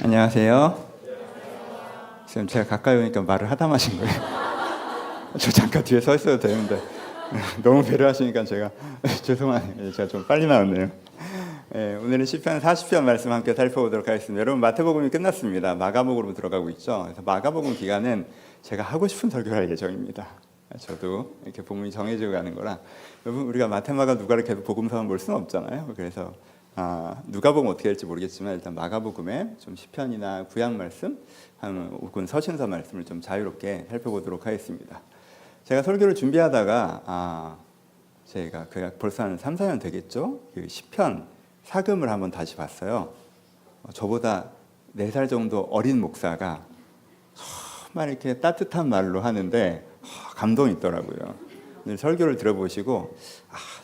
안녕하세요. 지금 제가 가까이 오니까 말을 하다 마신 거예요. 저 잠깐 뒤에 서 있어도 되는데 너무 배려하시니까 제가 죄송하네요. 제가 좀 빨리 나왔네요. 오늘은 시편 40편 말씀 함께 살펴보도록 하겠습니다. 여러분, 마태복음이 끝났습니다. 마가복음으로 들어가고 있죠. 그래서 마가복음 기간은 제가 하고 싶은 설교를 할 예정입니다. 저도 이렇게 복음이 정해지고 가는 거라, 여러분, 우리가 마태마가 누가를 계속 복음서만 볼 수는 없잖아요. 그래서 누가복음 어떻게 될지 모르겠지만 일단 마가복음에 좀 시편이나 구약 말씀 혹은 서신서 말씀을 좀 자유롭게 살펴보도록 하겠습니다. 제가 설교를 준비하다가 제가 벌써 한 3, 4년 되겠죠? 그 시편 사금을 한번 다시 봤어요. 저보다 4살 정도 어린 목사가 정말 이렇게 따뜻한 말로 하는데 감동이 있더라고요. 오늘 설교를 들어보시고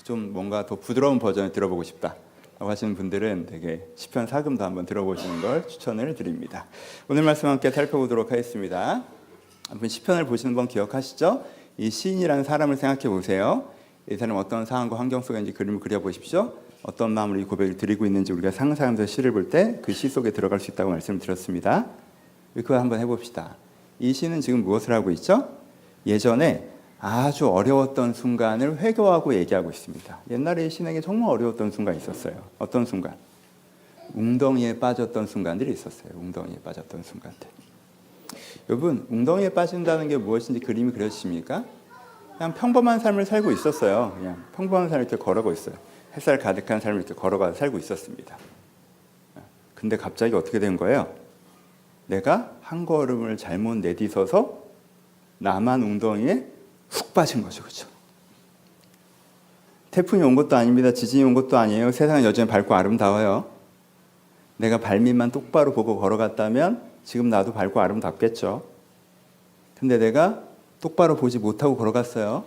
좀 뭔가 더 부드러운 버전을 들어보고 싶다 하시는 분들은 되게 시편 사금도 한번 들어보시는 걸 추천을 드립니다. 오늘 말씀 함께 살펴보도록 하겠습니다. 한번 시편을 보시는 번 기억하시죠? 이 시인이라는 사람을 생각해 보세요. 이 사람은 어떤 상황과 환경 속에 있는지 그림을 그려보십시오. 어떤 마음으로 이 고백을 드리고 있는지 우리가 상상하면서 시를 볼 때 그 시 속에 들어갈 수 있다고 말씀을 드렸습니다. 그걸 한번 해봅시다. 이 시는 지금 무엇을 하고 있죠? 예전에 아주 어려웠던 순간을 회고하고 얘기하고 있습니다. 옛날에 이 시인에게 정말 어려웠던 순간이 있었어요. 어떤 순간? 웅덩이에 빠졌던 순간들이 있었어요. 웅덩이에 빠졌던 순간들. 여러분, 웅덩이에 빠진다는 게 무엇인지 그림이 그려지십니까? 그냥 평범한 삶을 살고 있었어요. 그냥 평범한 삶을 이렇게 걸어가고 있어요. 햇살 가득한 삶을 이렇게 걸어가 살고 있었습니다. 근데 갑자기 어떻게 된 거예요? 내가 한 걸음을 잘못 내딛어서 남한 웅덩이에 훅 빠진 거죠. 그렇죠? 태풍이 온 것도 아닙니다. 지진이 온 것도 아니에요. 세상은 여전히 밝고 아름다워요. 내가 발밑만 똑바로 보고 걸어갔다면 지금 나도 밝고 아름답겠죠. 근데 내가 똑바로 보지 못하고 걸어갔어요.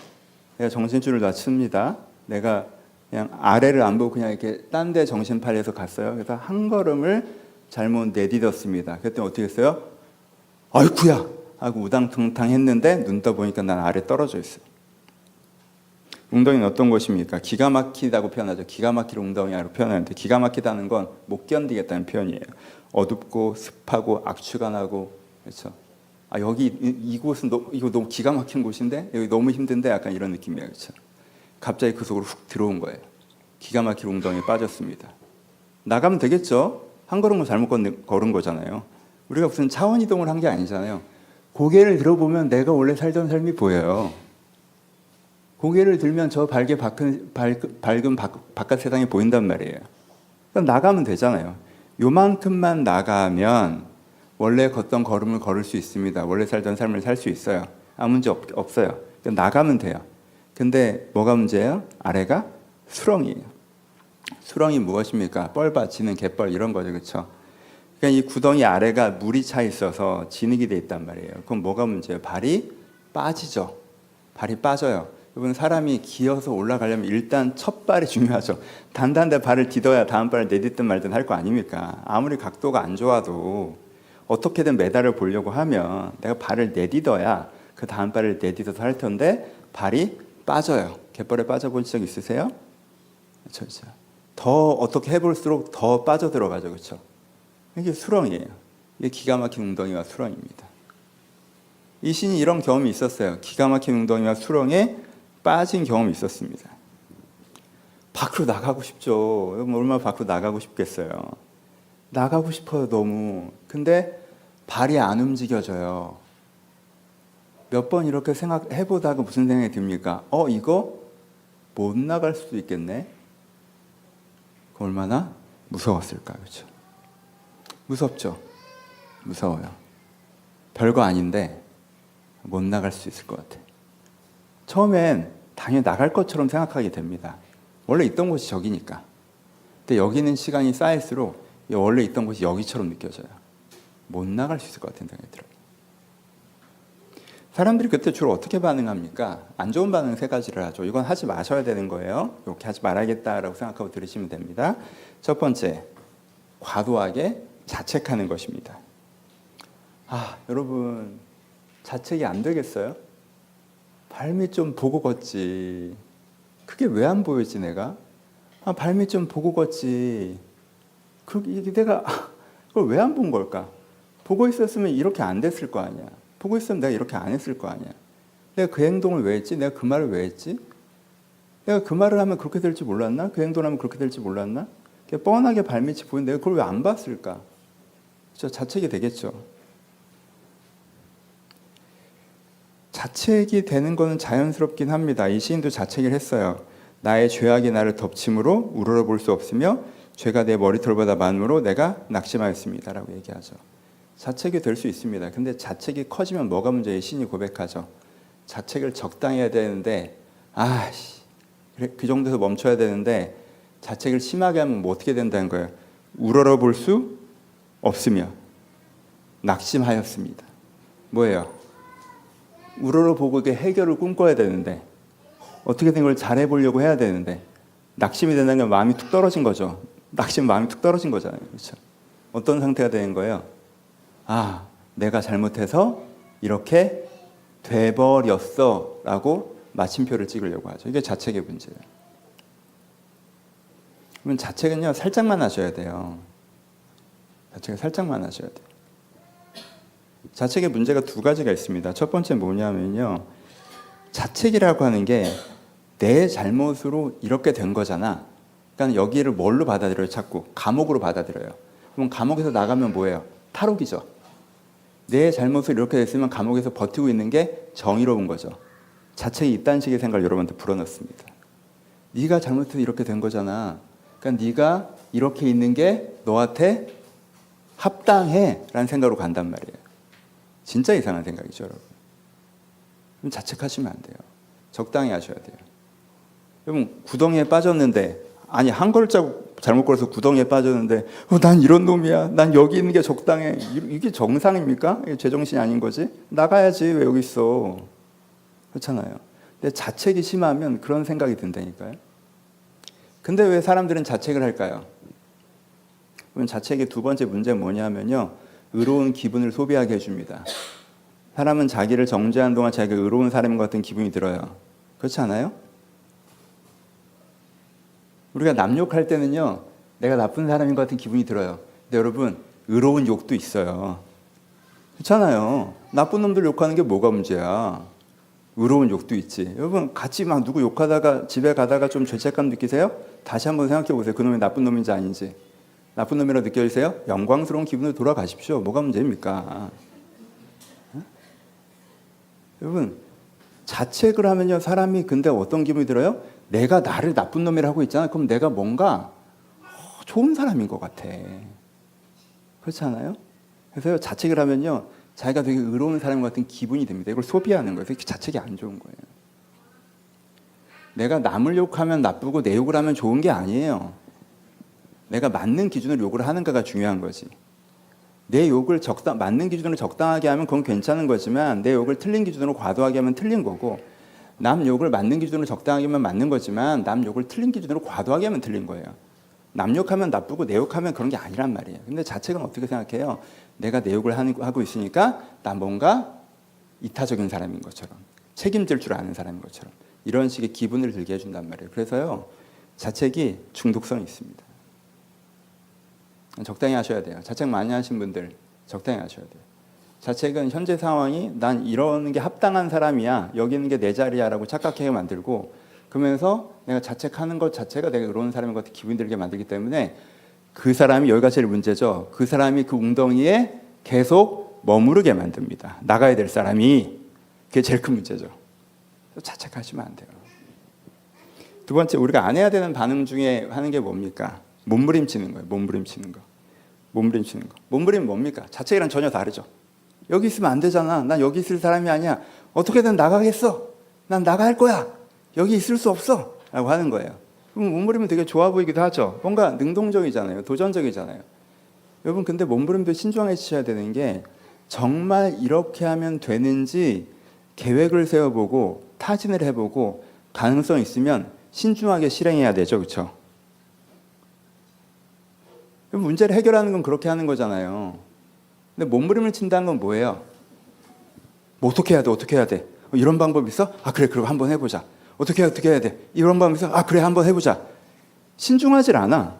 내가 정신줄을 놓칩니다. 내가 그냥 아래를 안 보고 그냥 이렇게 딴 데 정신팔려서 갔어요. 그래서 한 걸음을 잘못 내딛었습니다. 그때 어떻게 했어요? 아이쿠야! 하고 우당탕탕 했는데 눈 떠보니까 난 아래 떨어져 있어요. 웅덩이는 어떤 곳입니까? 기가 막히다고 표현하죠. 기가 막힐 웅덩이라고 표현하는데, 기가 막히다는 건 못 견디겠다는 표현이에요. 어둡고 습하고 악취가 나고, 그렇죠? 여기 이곳은 이거 너무 기가 막힌 곳인데 여기 너무 힘든데, 약간 이런 느낌이에요. 그렇죠? 갑자기 그 속으로 훅 들어온 거예요. 기가 막힐 웅덩이에 빠졌습니다. 나가면 되겠죠? 한 걸음을 잘못 걸은 거잖아요. 우리가 무슨 차원 이동을 한 게 아니잖아요. 고개를 들어보면 내가 원래 살던 삶이 보여요. 고개를 들면 저 밝은 바깥 세상이 보인단 말이에요. 그럼 나가면 되잖아요. 요만큼만 나가면 원래 걷던 걸음을 걸을 수 있습니다. 원래 살던 삶을 살 수 있어요. 아무 문제 없어요. 나가면 돼요. 근데 뭐가 문제예요? 아래가 수렁이에요. 수렁이 무엇입니까? 뻘 받치는 갯벌 이런 거죠. 그렇죠? 그러니까 이 구덩이 아래가 물이 차 있어서 진흙이 돼 있단 말이에요. 그럼 뭐가 문제예요? 발이 빠지죠. 발이 빠져요. 여러분, 사람이 기어서 올라가려면 일단 첫 발이 중요하죠. 단단한데 발을 디뎌야 다음 발을 내딛든 말든 할 거 아닙니까? 아무리 각도가 안 좋아도 어떻게든 메달을 보려고 하면 내가 발을 내딛어야 그 다음 발을 내딛어서 할 텐데 발이 빠져요. 갯벌에 빠져본 적 있으세요? 그렇죠. 더 어떻게 해볼수록 더 빠져들어가죠. 그렇죠? 이게 수렁이에요. 이게 기가 막힌 웅덩이와 수렁입니다. 이 시인이 이런 경험이 있었어요. 기가 막힌 웅덩이와 수렁에 빠진 경험이 있었습니다. 밖으로 나가고 싶죠. 얼마나 밖으로 나가고 싶겠어요. 나가고 싶어요, 너무. 근데 발이 안 움직여져요. 몇 번 이렇게 생각해보다가 무슨 생각이 듭니까? 이거 못 나갈 수도 있겠네. 얼마나 무서웠을까, 그렇죠? 무섭죠? 무서워요. 별거 아닌데 못 나갈 수 있을 것 같아요. 처음엔 당연히 나갈 것처럼 생각하게 됩니다. 원래 있던 곳이 저기니까. 근데 여기는 시간이 쌓일수록 원래 있던 곳이 여기처럼 느껴져요. 못 나갈 수 있을 것 같은 생각이 들어요. 사람들이 그때 주로 어떻게 반응합니까? 안 좋은 반응 3가지를 하죠. 이건 하지 마셔야 되는 거예요. 이렇게 하지 말아야겠다라고 생각하고 들으시면 됩니다. 첫 번째, 과도하게 자책하는 것입니다. 여러분, 자책이 안 되겠어요? 발밑 좀 보고 걷지. 그게 왜 안 보이지, 내가? 발밑 좀 보고 걷지. 내가 그걸 왜 안 본 걸까? 보고 있었으면 이렇게 안 됐을 거 아니야. 보고 있으면 내가 이렇게 안 했을 거 아니야. 내가 그 행동을 왜 했지? 내가 그 말을 왜 했지? 내가 그 말을 하면 그렇게 될지 몰랐나? 그 행동을 하면 그렇게 될지 몰랐나? 뻔하게 발밑이 보이는데 내가 그걸 왜 안 봤을까? 진짜 자책이 되겠죠. 자책이 되는 것은 자연스럽긴 합니다. 이 시인도 자책을 했어요. 나의 죄악이 나를 덮침으로 우러러볼 수 없으며 죄가 내 머리털보다 많으므로 내가 낙심하였습니다. 라고 얘기하죠. 자책이 될 수 있습니다. 근데 자책이 커지면 뭐가 문제예요? 시인이 고백하죠. 자책을 적당히 해야 되는데 그래, 그 정도에서 멈춰야 되는데 자책을 심하게 하면 뭐 어떻게 된다는 거예요? 우러러볼 수 없으며 낙심하였습니다. 뭐예요? 우러러보고 이게 해결을 꿈꿔야 되는데 어떻게 된 걸 잘해보려고 해야 되는데 낙심이 된다는 건 마음이 툭 떨어진 거죠. 낙심 마음이 툭 떨어진 거잖아요. 그렇죠? 어떤 상태가 되는 거예요? 내가 잘못해서 이렇게 돼버렸어 라고 마침표를 찍으려고 하죠. 이게 자책의 문제예요. 그러면 자책은요 살짝만 하셔야 돼요. 자책을 살짝만 하셔야 돼요. 자책의 문제가 두 가지가 있습니다. 첫 번째 뭐냐면요, 자책이라고 하는 게 내 잘못으로 이렇게 된 거잖아. 그러니까 여기를 뭘로 받아들여요? 자꾸 감옥으로 받아들여요. 그럼 감옥에서 나가면 뭐예요? 탈옥이죠. 내 잘못으로 이렇게 됐으면 감옥에서 버티고 있는 게 정의로운 거죠. 자책이 이딴 식의 생각을 여러분한테 불어넣습니다. 네가 잘못해서 이렇게 된 거잖아. 그러니까 네가 이렇게 있는 게 너한테 합당해 라는 생각으로 간단 말이에요. 진짜 이상한 생각이죠, 여러분. 그럼 자책하시면 안 돼요. 적당히 하셔야 돼요. 여러분, 구덩이에 빠졌는데, 한 걸자국 잘못 걸어서 구덩이에 빠졌는데 난 이런 놈이야, 난 여기 있는 게 적당해, 이게 정상입니까? 이게 제정신이 아닌 거지? 나가야지, 왜 여기 있어? 그렇잖아요. 근데 자책이 심하면 그런 생각이 든다니까요. 근데 왜 사람들은 자책을 할까요? 그럼 자책의 두 번째 문제는 뭐냐면요, 의로운 기분을 소비하게 해줍니다. 사람은 자기를 정죄한 동안 자기가 의로운 사람인 것 같은 기분이 들어요. 그렇지 않아요? 우리가 남 욕할 때는요, 내가 나쁜 사람인 것 같은 기분이 들어요. 근데 여러분, 의로운 욕도 있어요. 그렇잖아요. 나쁜 놈들 욕하는 게 뭐가 문제야? 의로운 욕도 있지. 여러분, 같이 막 누구 욕하다가 집에 가다가 좀 죄책감 느끼세요? 다시 한번 생각해 보세요. 그 놈이 나쁜 놈인지 아닌지. 나쁜 놈이라고 느껴지세요? 영광스러운 기분으로 돌아가십시오. 뭐가 문제입니까? 여러분, 자책을 하면요, 사람이 근데 어떤 기분이 들어요? 내가 나를 나쁜 놈이라고 하고 있잖아. 그럼 내가 뭔가 좋은 사람인 것 같아. 그렇지 않아요? 그래서 자책을 하면요, 자기가 되게 의로운 사람 같은 기분이 듭니다. 이걸 소비하는 거예요. 그래서 자책이 안 좋은 거예요. 내가 남을 욕하면 나쁘고 내 욕을 하면 좋은 게 아니에요. 내가 맞는 기준으로 욕을 하는가가 중요한 거지. 내 욕을 맞는 기준으로 적당하게 하면 그건 괜찮은 거지만, 내 욕을 틀린 기준으로 과도하게 하면 틀린 거고, 남 욕을 맞는 기준으로 적당하게 하면 맞는 거지만 남 욕을 틀린 기준으로 과도하게 하면 틀린 거예요. 남 욕하면 나쁘고 내 욕하면 그런 게 아니란 말이에요. 근데 자책은 어떻게 생각해요? 내가 내 욕을 하고 있으니까 난 뭔가 이타적인 사람인 것처럼, 책임질 줄 아는 사람인 것처럼, 이런 식의 기분을 들게 해준단 말이에요. 그래서요, 자책이 중독성이 있습니다. 적당히 하셔야 돼요. 자책 많이 하신 분들 적당히 하셔야 돼요. 자책은 현재 상황이 난 이러는 게 합당한 사람이야, 여기 있는 게 내 자리야 라고 착각하게 만들고, 그러면서 내가 자책하는 것 자체가 내가 의로운 사람인 것 같은 기분이 들게 만들기 때문에 그 사람이, 여기가 제일 문제죠. 그 사람이 그 웅덩이에 계속 머무르게 만듭니다. 나가야 될 사람이. 그게 제일 큰 문제죠. 자책하시면 안 돼요. 두 번째, 우리가 안 해야 되는 반응 중에 하는 게 뭡니까? 몸부림치는 거예요. 몸부림치는 거. 몸부림은 뭡니까? 자책이랑 전혀 다르죠. 여기 있으면 안 되잖아. 난 여기 있을 사람이 아니야. 어떻게든 나가겠어. 난 나갈 거야. 여기 있을 수 없어. 라고 하는 거예요. 그럼 몸부림은 되게 좋아 보이기도 하죠. 뭔가 능동적이잖아요. 도전적이잖아요. 여러분, 근데 몸부림도 신중해지셔야 되는 게, 정말 이렇게 하면 되는지 계획을 세워보고 타진을 해보고 가능성 있으면 신중하게 실행해야 되죠. 그렇죠? 문제를 해결하는 건 그렇게 하는 거잖아요. 근데 몸부림을 친다는 건 뭐예요? 뭐 어떻게 해야 돼? 이런 방법 있어? 그래, 그럼 한번 해보자. 어떻게 해야 돼? 이런 방법 있어? 그래, 한번 해보자. 신중하질 않아.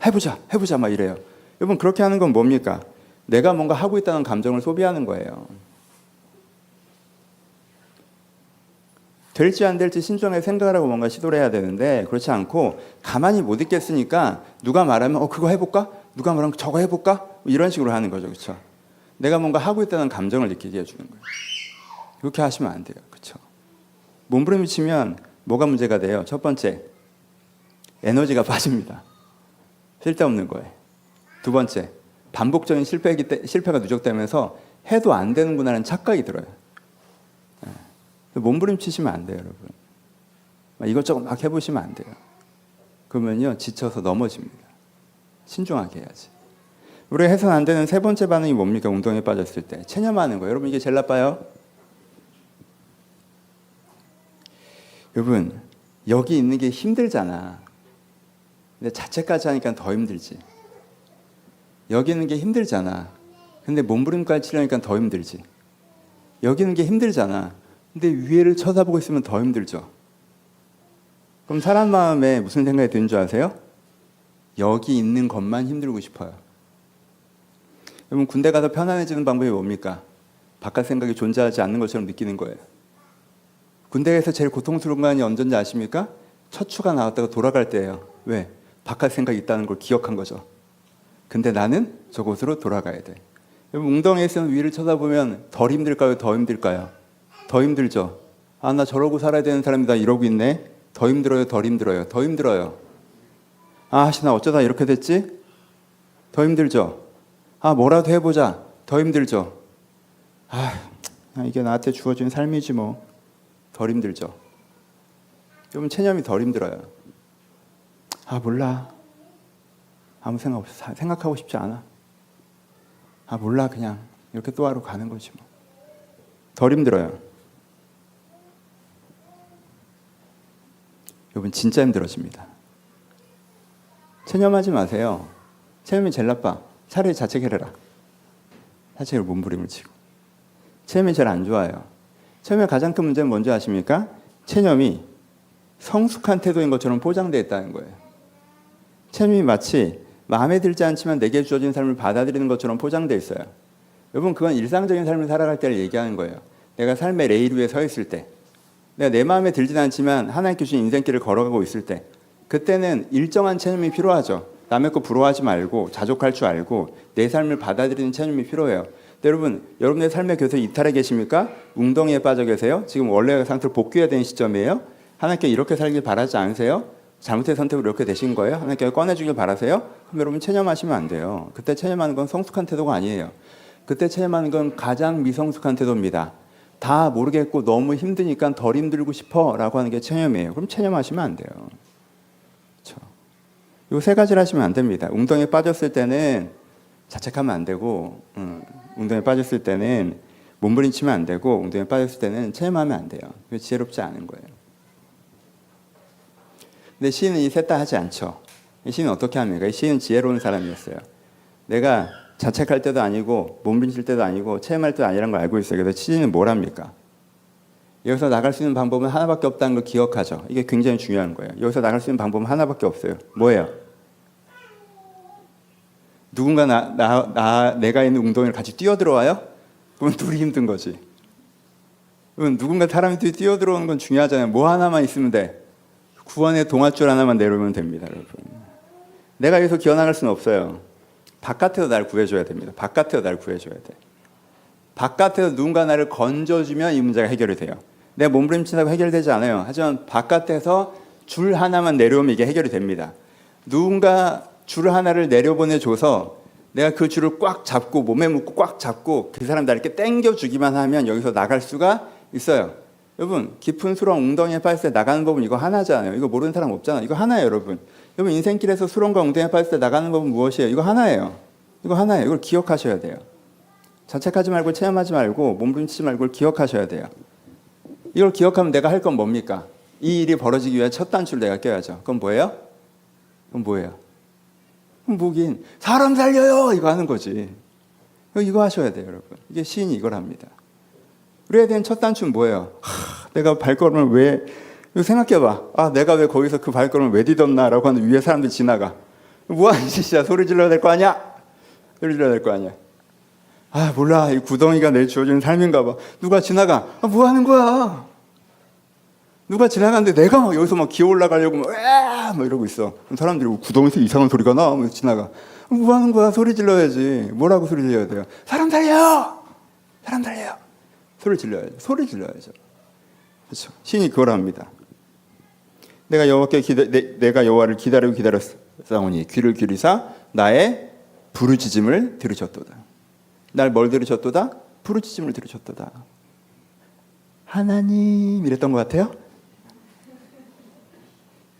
해보자 막 이래요. 여러분 그렇게 하는 건 뭡니까? 내가 뭔가 하고 있다는 감정을 소비하는 거예요. 될지 안 될지 신중하게 생각을 하고 뭔가 시도를 해야 되는데 그렇지 않고 가만히 못 있겠으니까 누가 말하면 그거 해볼까? 누가 말하면 저거 해볼까? 이런 식으로 하는 거죠. 그렇죠? 내가 뭔가 하고 있다는 감정을 느끼게 해주는 거예요. 그렇게 하시면 안 돼요. 그렇죠? 몸부림을 치면 뭐가 문제가 돼요? 첫 번째, 에너지가 빠집니다. 쓸데없는 거예요. 두 번째, 반복적인 실패가 누적되면서 해도 안 되는구나라는 착각이 들어요. 몸부림 치시면 안 돼요, 여러분. 이것저것 막 해보시면 안 돼요. 그러면요, 지쳐서 넘어집니다. 신중하게 해야지. 우리가 해서는 안 되는 세 번째 반응이 뭡니까? 운동에 빠졌을 때. 체념하는 거예요. 여러분, 이게 제일 나빠요. 여러분, 여기 있는 게 힘들잖아. 근데 자책까지 하니까 더 힘들지. 여기 있는 게 힘들잖아. 근데 몸부림까지 치려니까 더 힘들지. 여기 있는 게 힘들잖아. 근데 위에를 쳐다보고 있으면 더 힘들죠. 그럼 사람 마음에 무슨 생각이 드는 줄 아세요? 여기 있는 것만 힘들고 싶어요. 여러분 군대 가서 편안해지는 방법이 뭡니까? 바깥 생각이 존재하지 않는 것처럼 느끼는 거예요. 군대에서 제일 고통스러운 건 언제인지 아십니까? 첫 추가 나왔다가 돌아갈 때예요. 왜? 바깥 생각이 있다는 걸 기억한 거죠. 근데 나는 저곳으로 돌아가야 돼. 여러분 웅덩이에서는 위를 쳐다보면 덜 힘들까요? 더 힘들까요? 더 힘들죠. 나 저러고 살아야 되는 사람이다 이러고 있네. 더 힘들어요? 덜 힘들어요? 더 힘들어요. 나 어쩌다 이렇게 됐지? 더 힘들죠. 뭐라도 해보자. 더 힘들죠. 이게 나한테 주어진 삶이지 뭐. 덜 힘들죠. 여러분 체념이 덜 힘들어요. 몰라. 아무 생각 없이 생각하고 싶지 않아. 몰라 그냥 이렇게 또 하루 가는 거지 뭐. 덜 힘들어요. 여러분 진짜 힘들어집니다. 체념하지 마세요. 체념이 제일 나빠. 차라리 자책해라. 자책으로 몸부림을 치고. 체념이 제일 안 좋아요. 체념의 가장 큰 문제는 뭔지 아십니까? 체념이 성숙한 태도인 것처럼 포장되어 있다는 거예요. 체념이 마치 마음에 들지 않지만 내게 주어진 삶을 받아들이는 것처럼 포장되어 있어요. 여러분 그건 일상적인 삶을 살아갈 때를 얘기하는 거예요. 내가 삶의 레일 위에 서 있을 때, 내가 내 마음에 들지는 않지만 하나님께 주신 인생길을 걸어가고 있을 때, 그때는 일정한 체념이 필요하죠. 남의 거 부러워하지 말고 자족할 줄 알고 내 삶을 받아들이는 체념이 필요해요. 근데 여러분, 여러분의 삶에 계속 이탈해 계십니까? 웅덩이에 빠져 계세요? 지금 원래 상태로 복귀해야 되는 시점이에요? 하나님께 이렇게 살길 바라지 않으세요? 잘못된 선택으로 이렇게 되신 거예요? 하나님께 꺼내주길 바라세요? 그럼 여러분 체념하시면 안 돼요. 그때 체념하는 건 성숙한 태도가 아니에요. 그때 체념하는 건 가장 미성숙한 태도입니다. 다 모르겠고 너무 힘드니까 덜 힘들고 싶어 라고 하는 게 체념이에요. 그럼 체념하시면 안 돼요. 그렇죠? 이 세 가지를 하시면 안 됩니다. 웅덩이에 빠졌을 때는 자책하면 안 되고, 웅덩이에 빠졌을 때는 몸부림치면 안 되고, 웅덩이에 빠졌을 때는 체념하면 안 돼요. 그게 지혜롭지 않은 거예요. 근데 시인은 이 셋 다 하지 않죠. 이 시인은 어떻게 합니까? 이 시인은 지혜로운 사람이었어요. 내가 자책할 때도 아니고 몸부림칠 때도 아니고 체험할 때도 아니라는 걸 알고 있어요. 그래서 시인은 뭘 합니까? 여기서 나갈 수 있는 방법은 하나밖에 없다는 걸 기억하죠. 이게 굉장히 중요한 거예요. 여기서 나갈 수 있는 방법은 하나밖에 없어요. 뭐예요? 누군가 내가 있는 웅덩이를 같이 뛰어들어와요? 그럼 둘이 힘든 거지. 그럼 누군가 사람이 뛰어들어오는 건 중요하잖아요. 뭐 하나만 있으면 돼. 구원의 동아줄 하나만 내려오면 됩니다, 여러분. 내가 여기서 기어나갈 수는 없어요. 바깥에서 날 구해줘야 됩니다. 바깥에서 날 구해줘야 돼. 바깥에서 누군가 나를 건져주면 이 문제가 해결이 돼요. 내가 몸부림친다고 해결되지 않아요. 하지만 바깥에서 줄 하나만 내려오면 이게 해결이 됩니다. 누군가 줄 하나를 내려보내줘서 내가 그 줄을 꽉 잡고 몸에 묶고 꽉 잡고 그 사람 나를 이렇게 당겨주기만 하면 여기서 나갈 수가 있어요. 여러분 깊은 수렁 웅덩이에 빠졌을 때 나가는 법은 이거 하나잖아요. 이거 모르는 사람 없잖아요. 이거 하나예요, 여러분. 여러분 인생길에서 수렁과 웅덩이에 빠졌을 때 나가는 법은 무엇이에요? 이거 하나예요. 이거 하나예요. 이걸 기억하셔야 돼요. 자책하지 말고 체험하지 말고 몸부림치지 말고 그걸 기억하셔야 돼요. 이걸 기억하면 내가 할 건 뭡니까? 이 일이 벌어지기 위해 첫 단추를 내가 껴야죠. 그건 뭐예요? 그건 뭐예요? 그럼 뭐긴 사람 살려요 이거 하는 거지. 이거 하셔야 돼요, 여러분. 이게 시인이 이걸 합니다. 우리에 대한 첫 단추는 뭐예요? 내가 발걸음을 왜 생각해봐. 내가 왜 거기서 그 발걸음을 왜 디뎠나라고 하는 위에 사람들이 지나가. 뭐하는 짓이야? 소리 질러야 될 거 아니야? 소리 질러야 될 거 아니야? 아 몰라, 이 구덩이가 내 주어진 삶인가 봐. 누가 지나가, 뭐 하는 거야? 누가 지나가는데 내가 막 여기서 막 기어 올라가려고 막 이러고 있어. 그럼 사람들이 구덩이에서 이상한 소리가 나. 하면서 지나가. 뭐 하는 거야? 소리 질러야지. 뭐라고 소리 질러야 돼요? 사람 살려! 사람 살려! 소리 질러야죠. 소리 질러야죠. 그렇죠. 신이 그걸 합니다. 내가 여호와를 기다리고 기다렸사오니 귀를 기울이사 나의 부르짖음을 들으셨도다. 날 뭘 들으셨도다? 부르짖음을 들으셨도다. 하나님 이랬던 것 같아요?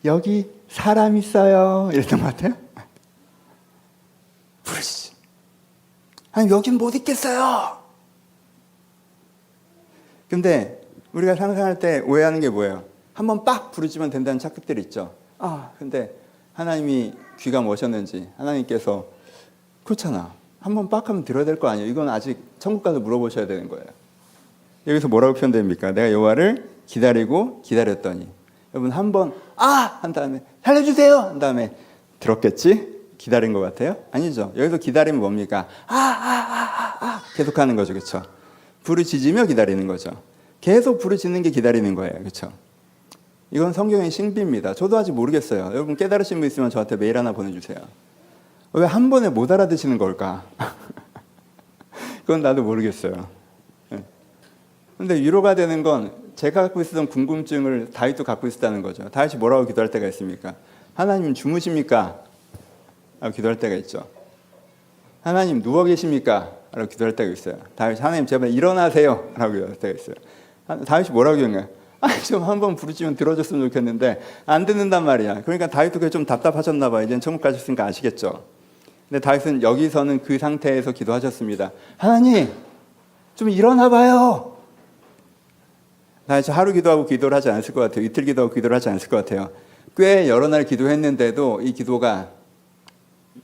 여기 사람 있어요 이랬던 것 같아요? 부르짖음. 아니 여긴 못 있겠어요. 근데 우리가 상상할 때 오해하는 게 뭐예요? 한번 빡 부르짖으면 된다는 착각들이 있죠. 근데 하나님이 귀가 뭐셨는지 하나님께서 그렇잖아. 한번 빡 하면 들어야 될 거 아니에요. 이건 아직 천국 가서 물어보셔야 되는 거예요. 여기서 뭐라고 표현됩니까? 내가 여호와를 기다리고 기다렸더니. 여러분 한번 한 다음에 살려주세요 한 다음에 들었겠지? 기다린 것 같아요? 아니죠. 여기서 기다리면 뭡니까? 계속하는 거죠. 그렇죠? 부르짖으며 기다리는 거죠. 계속 부르짖는 게 기다리는 거예요. 그렇죠? 이건 성경의 신비입니다. 저도 아직 모르겠어요. 여러분 깨달으신 분 있으면 저한테 메일 하나 보내주세요. 왜 한 번에 못 알아듣시는 걸까? 그건 나도 모르겠어요. 근데 위로가 되는 건 제가 갖고 있었던 궁금증을 다윗도 갖고 있었다는 거죠. 다윗이 뭐라고 기도할 때가 있습니까? 하나님 주무십니까? 라고 기도할 때가 있죠. 하나님 누워 계십니까? 라고 기도할 때가 있어요. 다윗이 하나님 제발 일어나세요 라고 기도할 때가 있어요. 다윗이 뭐라고 기도했나요? 좀 한번 부르짖으면 들어줬으면 좋겠는데 안 듣는단 말이야. 그러니까 다윗도 그게 좀 답답하셨나 봐요. 이제는 천국 가셨으니까 아시겠죠. 근데 다윗은 여기서는 그 상태에서 기도하셨습니다. 하나님 좀 일어나 봐요. 다윗이 하루 기도하고 기도를 하지 않았을 것 같아요. 이틀 기도하고 기도를 하지 않았을 것 같아요. 꽤 여러 날 기도했는데도 이 기도가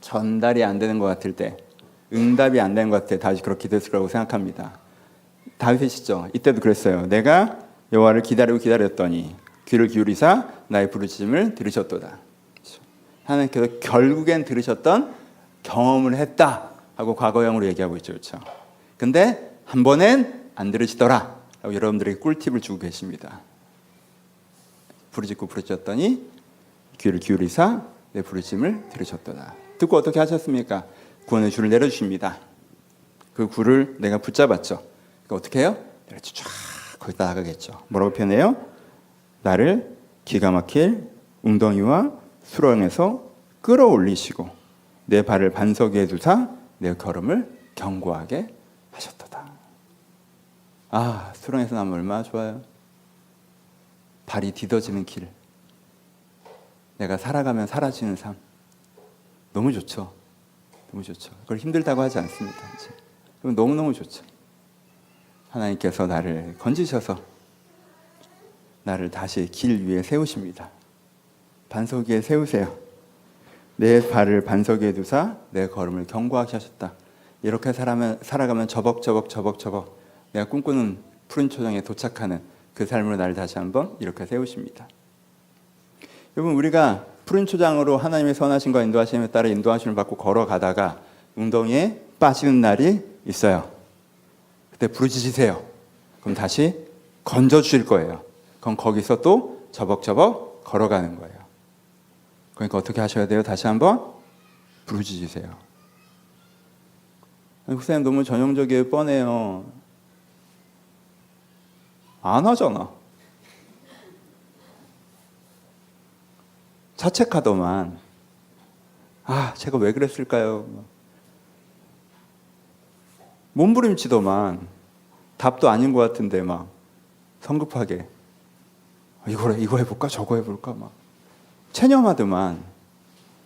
전달이 안 되는 것 같을 때, 응답이 안 되는 것 같을 때 다윗이 그렇게 기도했을 거라고 생각합니다. 다윗이시죠. 이때도 그랬어요. 내가 여호와를 기다리고 기다렸더니 귀를 기울이사 나의 부르짖음을 들으셨도다. 하나님께서 결국엔 들으셨던 경험을 했다 하고 과거형으로 얘기하고 있죠. 그렇죠? 근데 한 번엔 안 들으시더라 라고 여러분들에게 꿀팁을 주고 계십니다. 부르짖고 부르짖었더니 귀를 기울이사 내 부르짖음을 들으셨도다. 듣고 어떻게 하셨습니까? 구원의 줄을 내려주십니다. 그 굴을 내가 붙잡았죠. 그러니까 어떻게 해요? 내가 쫙 거기다 나가겠죠. 뭐라고 표현해요? 나를 기가 막힐 웅덩이와 수렁에서 끌어올리시고 내 발을 반석 위에 두사 내 걸음을 견고하게 하셨도다. 수렁에서 나면 얼마나 좋아요. 발이 디뎌지는 길, 내가 살아가면 사라지는 삶, 너무 좋죠. 너무 좋죠. 그걸 힘들다고 하지 않습니다. 너무너무 좋죠. 하나님께서 나를 건지셔서 나를 다시 길 위에 세우십니다. 반석 위에 세우세요. 내 발을 반석 위에 두사 내 걸음을 견고하게 하셨다. 이렇게 살아가면 저벅저벅 내가 꿈꾸는 푸른 초장에 도착하는 그 삶으로 나를 다시 한번 이렇게 세우십니다. 여러분 우리가 푸른 초장으로 하나님의 선하심과 인도하심에 따라 인도하심을 받고 걸어가다가 웅덩이에 빠지는 날이 있어요. 그때 부르짖으세요. 그럼 다시 건져주실 거예요. 그럼 거기서 또 저벅저벅 걸어가는 거예요. 그러니까 어떻게 하셔야 돼요? 다시 한번 부르짖으세요. 목사님 너무 전형적이에요. 뻔해요. 안 하잖아. 자책하더만. 제가 왜 그랬을까요? 몸부림치더만. 답도 아닌 것 같은데 막 성급하게 이거 해볼까 저거 해볼까 막 체념하더만.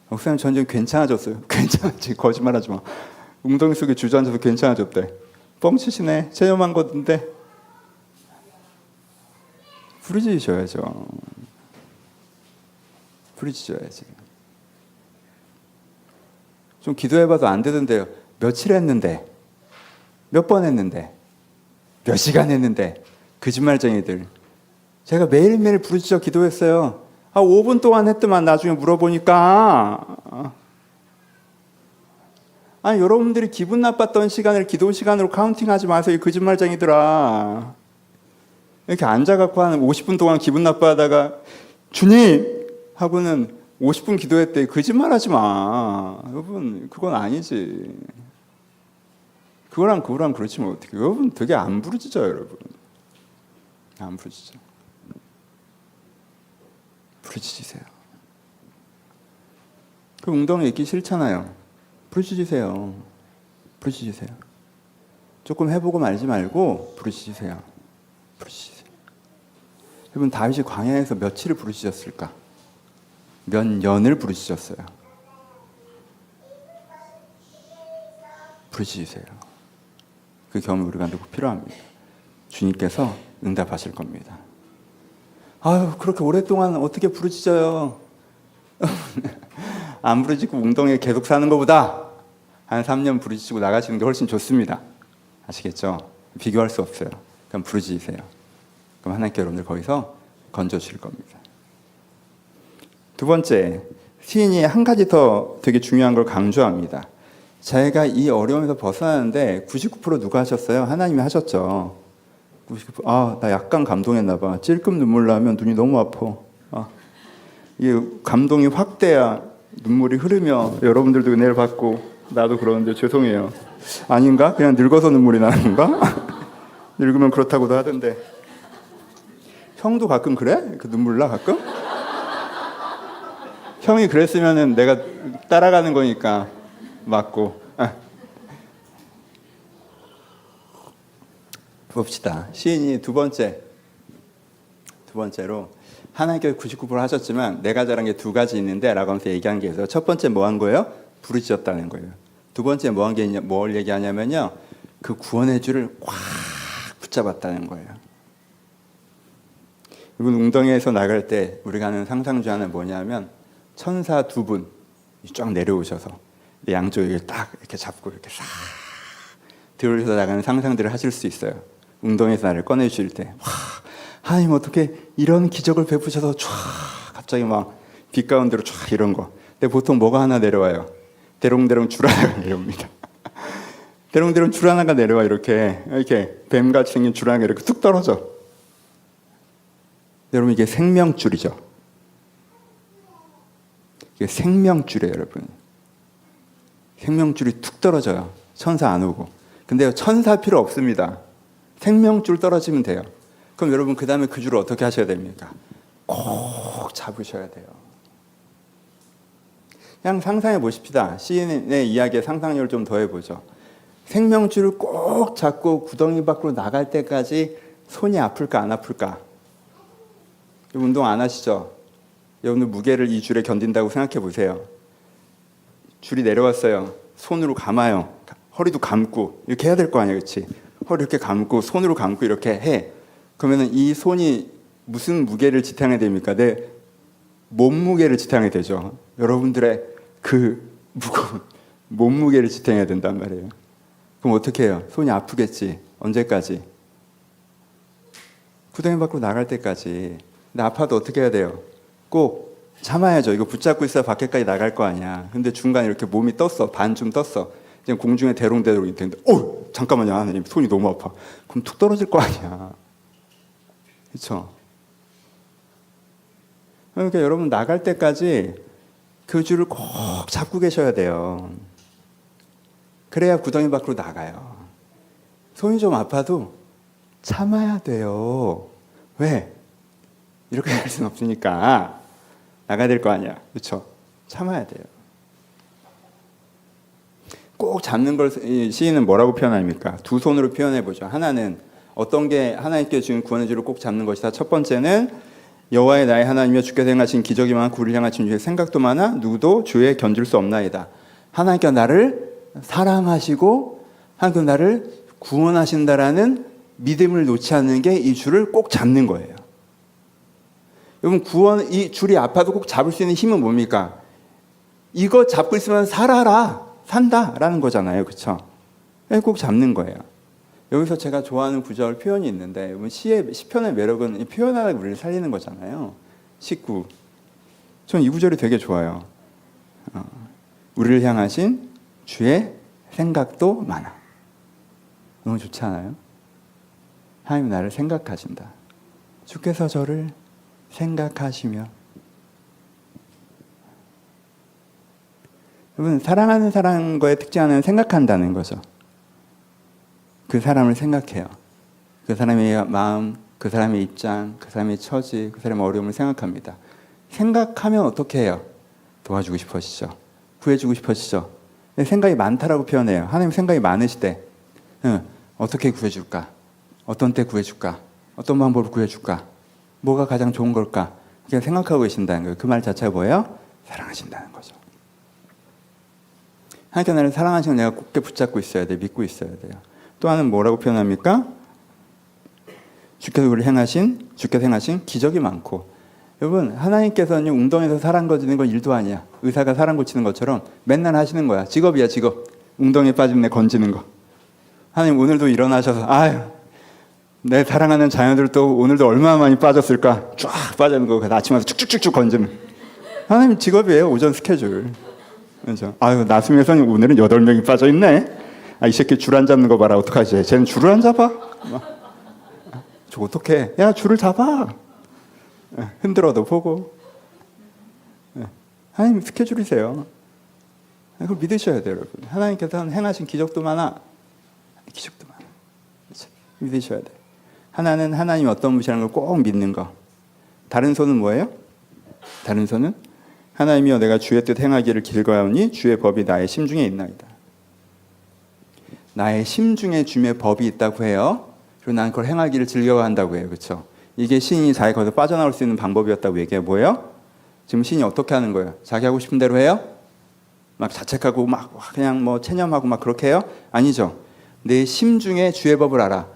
목사님 전쟁 괜찮아졌어요. 괜찮았지. 거짓말하지 마. 웅덩이 속에 주저앉아서 괜찮아졌대. 뻥치시네. 체념한 건데. 부르짖으셔야죠. 부르짖어야지. 좀 기도해봐도 안 되던데요. 며칠 했는데, 몇 번 했는데, 몇 시간 했는데, 거짓말쟁이들. 제가 매일매일 부르짖어 기도했어요. 5분 동안 했더만 나중에 물어보니까 아니 여러분들이 기분 나빴던 시간을 기도 시간으로 카운팅하지 마세요. 이 거짓말쟁이들아. 이렇게 앉아갖고 한 50분 동안 기분 나빠하다가 주님 하고는 50분 기도했대. 거짓말하지 마. 여러분 그건 아니지. 그거랑 그렇지면 어떻게? 여러분 되게 안 부르짖어요, 여러분. 안 부르짖어. 부르짖으세요. 그 웅덩이 있기 싫잖아요. 부르짖으세요. 부르짖으세요. 조금 해보고 말지 말고 부르짖으세요. 부르짖으세요. 여러분 다윗이 광야에서 며칠을 부르짖었을까? 몇 년을 부르짖었어요. 부르짖으세요. 그 경험이 우리가 꼭 필요합니다. 주님께서 응답하실 겁니다. 아유 그렇게 오랫동안 어떻게 부르짖어요? 안 부르짖고 웅덩이에 계속 사는 것보다 한 3년 부르짖고 나가시는 게 훨씬 좋습니다. 아시겠죠? 비교할 수 없어요. 그럼 부르짖으세요. 그럼 하나님께 여러분들 거기서 건져주실 겁니다. 두 번째, 시인이 한 가지 더 되게 중요한 걸 강조합니다. 자기가 이 어려움에서 벗어나는데 99% 누가 하셨어요? 하나님이 하셨죠. 99%. 나 약간 감동했나 봐. 찔끔 눈물 나면 눈이 너무 아파. 이게 감동이 확대야 눈물이 흐르며 여러분들도 은혜를 받고 나도 그러는데 죄송해요. 아닌가? 그냥 늙어서 눈물이 나는 건가? 늙으면 그렇다고도 하던데. 형도 가끔 그래? 그 눈물 나 가끔? 형이 그랬으면은 내가 따라가는 거니까 맞고. 봅시다. 시인이 두 번째로 하나님께서 99% 하셨지만 내가 잘한 게 두 가지 있는데 라고 하면서 얘기한 게 있어요. 첫 번째 뭐 한 거예요? 부르짖었다는 거예요. 두 번째 뭐 한 게 있냐, 뭘 얘기하냐면요. 그 구원의 줄을 꽉 붙잡았다는 거예요. 이분 웅덩이에서 나갈 때 우리가 하는 상상 중 하나는 뭐냐면 천사 두 분 쫙 내려오셔서 양쪽에 딱 이렇게 잡고 이렇게 싹 들어오셔서 나가는 상상들을 하실 수 있어요. 웅덩이에서 나를 꺼내주실 때 와, 하나님 어떻게 이런 기적을 베푸셔서 쫙 갑자기 막 빛 가운데로 쫙 이런 거. 근데 보통 뭐가 하나 내려와요? 대롱대롱 줄 하나가 내려옵니다. 대롱대롱 줄 하나가 내려와 이렇게 뱀같이 생긴 줄 하나가 이렇게 툭 떨어져. 여러분 이게 생명줄이죠. 이게 생명줄이에요, 여러분. 생명줄이 툭 떨어져요. 천사 안 오고. 근데 천사 필요 없습니다. 생명줄 떨어지면 돼요. 그럼 여러분 그 다음에 그 줄을 어떻게 하셔야 됩니까? 꼭 잡으셔야 돼요. 그냥 상상해 보십시다. 시인의 이야기에 상상력을 좀 더해보죠. 생명줄을 꼭 잡고 구덩이 밖으로 나갈 때까지 손이 아플까 안 아플까? 운동 안 하시죠? 여러분들 무게를 이 줄에 견딘다고 생각해 보세요. 줄이 내려왔어요. 손으로 감아요. 허리도 감고 이렇게 해야 될 거 아니에요, 그렇지? 허리 이렇게 감고 손으로 감고 이렇게 해. 그러면은 이 손이 무슨 무게를 지탱해야 됩니까? 내 몸무게를 지탱해야 되죠. 여러분들의 그 무거운 몸무게를 지탱해야 된단 말이에요. 그럼 어떻게 해요? 손이 아프겠지. 언제까지? 구덩이 밖으로 나갈 때까지. 근데 아파도 어떻게 해야 돼요? 꼭 참아야죠. 이거 붙잡고 있어야 밖에까지 나갈 거 아니야. 근데 중간에 이렇게 몸이 떴어. 반쯤 떴어. 지금 공중에 대롱대롱 있는데 잠깐만요. 하나님 손이 너무 아파. 그럼 툭 떨어질 거 아니야. 그렇죠? 그러니까 여러분 나갈 때까지 그 줄을 꼭 잡고 계셔야 돼요. 그래야 구덩이 밖으로 나가요. 손이 좀 아파도 참아야 돼요. 왜? 이렇게 할 수는 없으니까 나가야 될 거 아니야. 그렇죠? 참아야 돼요. 꼭 잡는 걸 시인은 뭐라고 표현합니까? 두 손으로 표현해 보죠. 하나는 어떤 게 하나님께 주신 구원의 줄을 꼭 잡는 것이다. 첫 번째는 여호와의 나의 하나님이여 주께서 행하신 기적이 많고 우리를 향하신 주의 생각도 많아 누구도 주에 견줄 수 없나이다. 하나님께서 나를 사랑하시고 하나님께서 나를 구원하신다라는 믿음을 놓지 않는 게 이 줄을 꼭 잡는 거예요. 여러분 구원 이 줄이 아파도 꼭 잡을 수 있는 힘은 뭡니까? 이거 잡고 있으면 살아라. 산다라는 거잖아요. 그렇죠? 꼭 잡는 거예요. 여기서 제가 좋아하는 구절 표현이 있는데 시편의 매력은 표현하다 우리를 살리는 거잖아요. 19. 저는 이 구절이 되게 좋아요. 우리를 향하신 주의 생각도 많아. 너무 좋지 않아요? 하나님 나를 생각하신다. 주께서 저를 생각하시며. 여러분, 사랑하는 사람과의 특징은 생각한다는 거죠. 그 사람을 생각해요. 그 사람의 마음, 그 사람의 입장, 그 사람의 처지, 그 사람의 어려움을 생각합니다. 생각하면 어떻게 해요? 도와주고 싶어지죠. 구해주고 싶어지죠. 생각이 많다라고 표현해요. 하나님 생각이 많으시대. 어떻게 구해줄까? 어떤 때 구해줄까? 어떤 방법으로 구해줄까? 뭐가 가장 좋은 걸까? 그냥 생각하고 계신다는 거예요. 그 말 자체가 뭐예요? 사랑하신다는 거죠. 하나님께 나를 사랑하시는 내가 굳게 붙잡고 있어야 돼. 믿고 있어야 돼요. 또 하나는 뭐라고 표현합니까? 주께서 행하신 기적이 많고. 여러분, 하나님께서는 웅덩이에서 사람 거지는 건 일도 아니야. 의사가 사람 고치는 것처럼 맨날 하시는 거야. 직업이야, 직업. 웅덩이에 빠지면 내 건지는 거. 하나님 오늘도 일어나셔서 내 사랑하는 자녀들도 오늘도 얼마나 많이 빠졌을까? 쫙 빠지는 거. 아침에 와서 쭉쭉쭉쭉 건지는. 하나님 직업이에요. 오전 스케줄. 그렇죠? 나수미에서는 오늘은 8명이 빠져있네. 이 새끼 줄 안 잡는 거 봐라. 어떡하지? 쟤는 줄을 안 잡아? 저 어떡해? 야, 줄을 잡아. 흔들어도 보고. 하나님 스케줄이세요. 그걸 믿으셔야 돼요, 여러분. 하나님께서는 행하신 기적도 많아. 기적도 많아. 그렇죠? 믿으셔야 돼요. 하나는 하나님 어떤 분이라는 걸 꼭 믿는 거. 다른 손은 뭐예요? 다른 손은 하나님이여 내가 주의 뜻 행하기를 길거하오니 주의 법이 나의 심중에 있나이다. 나의 심중에 주의 법이 있다고 해요. 그리고 나는 그걸 행하기를 즐겨한다고 해요. 그렇죠? 이게 신이 자기 거기서 빠져나올 수 있는 방법이었다고 얘기해. 뭐예요? 지금 신이 어떻게 하는 거예요? 자기 하고 싶은 대로 해요? 막 자책하고 막 그냥 체념하고 막 그렇게 해요? 아니죠. 내 심중에 주의 법을 알아.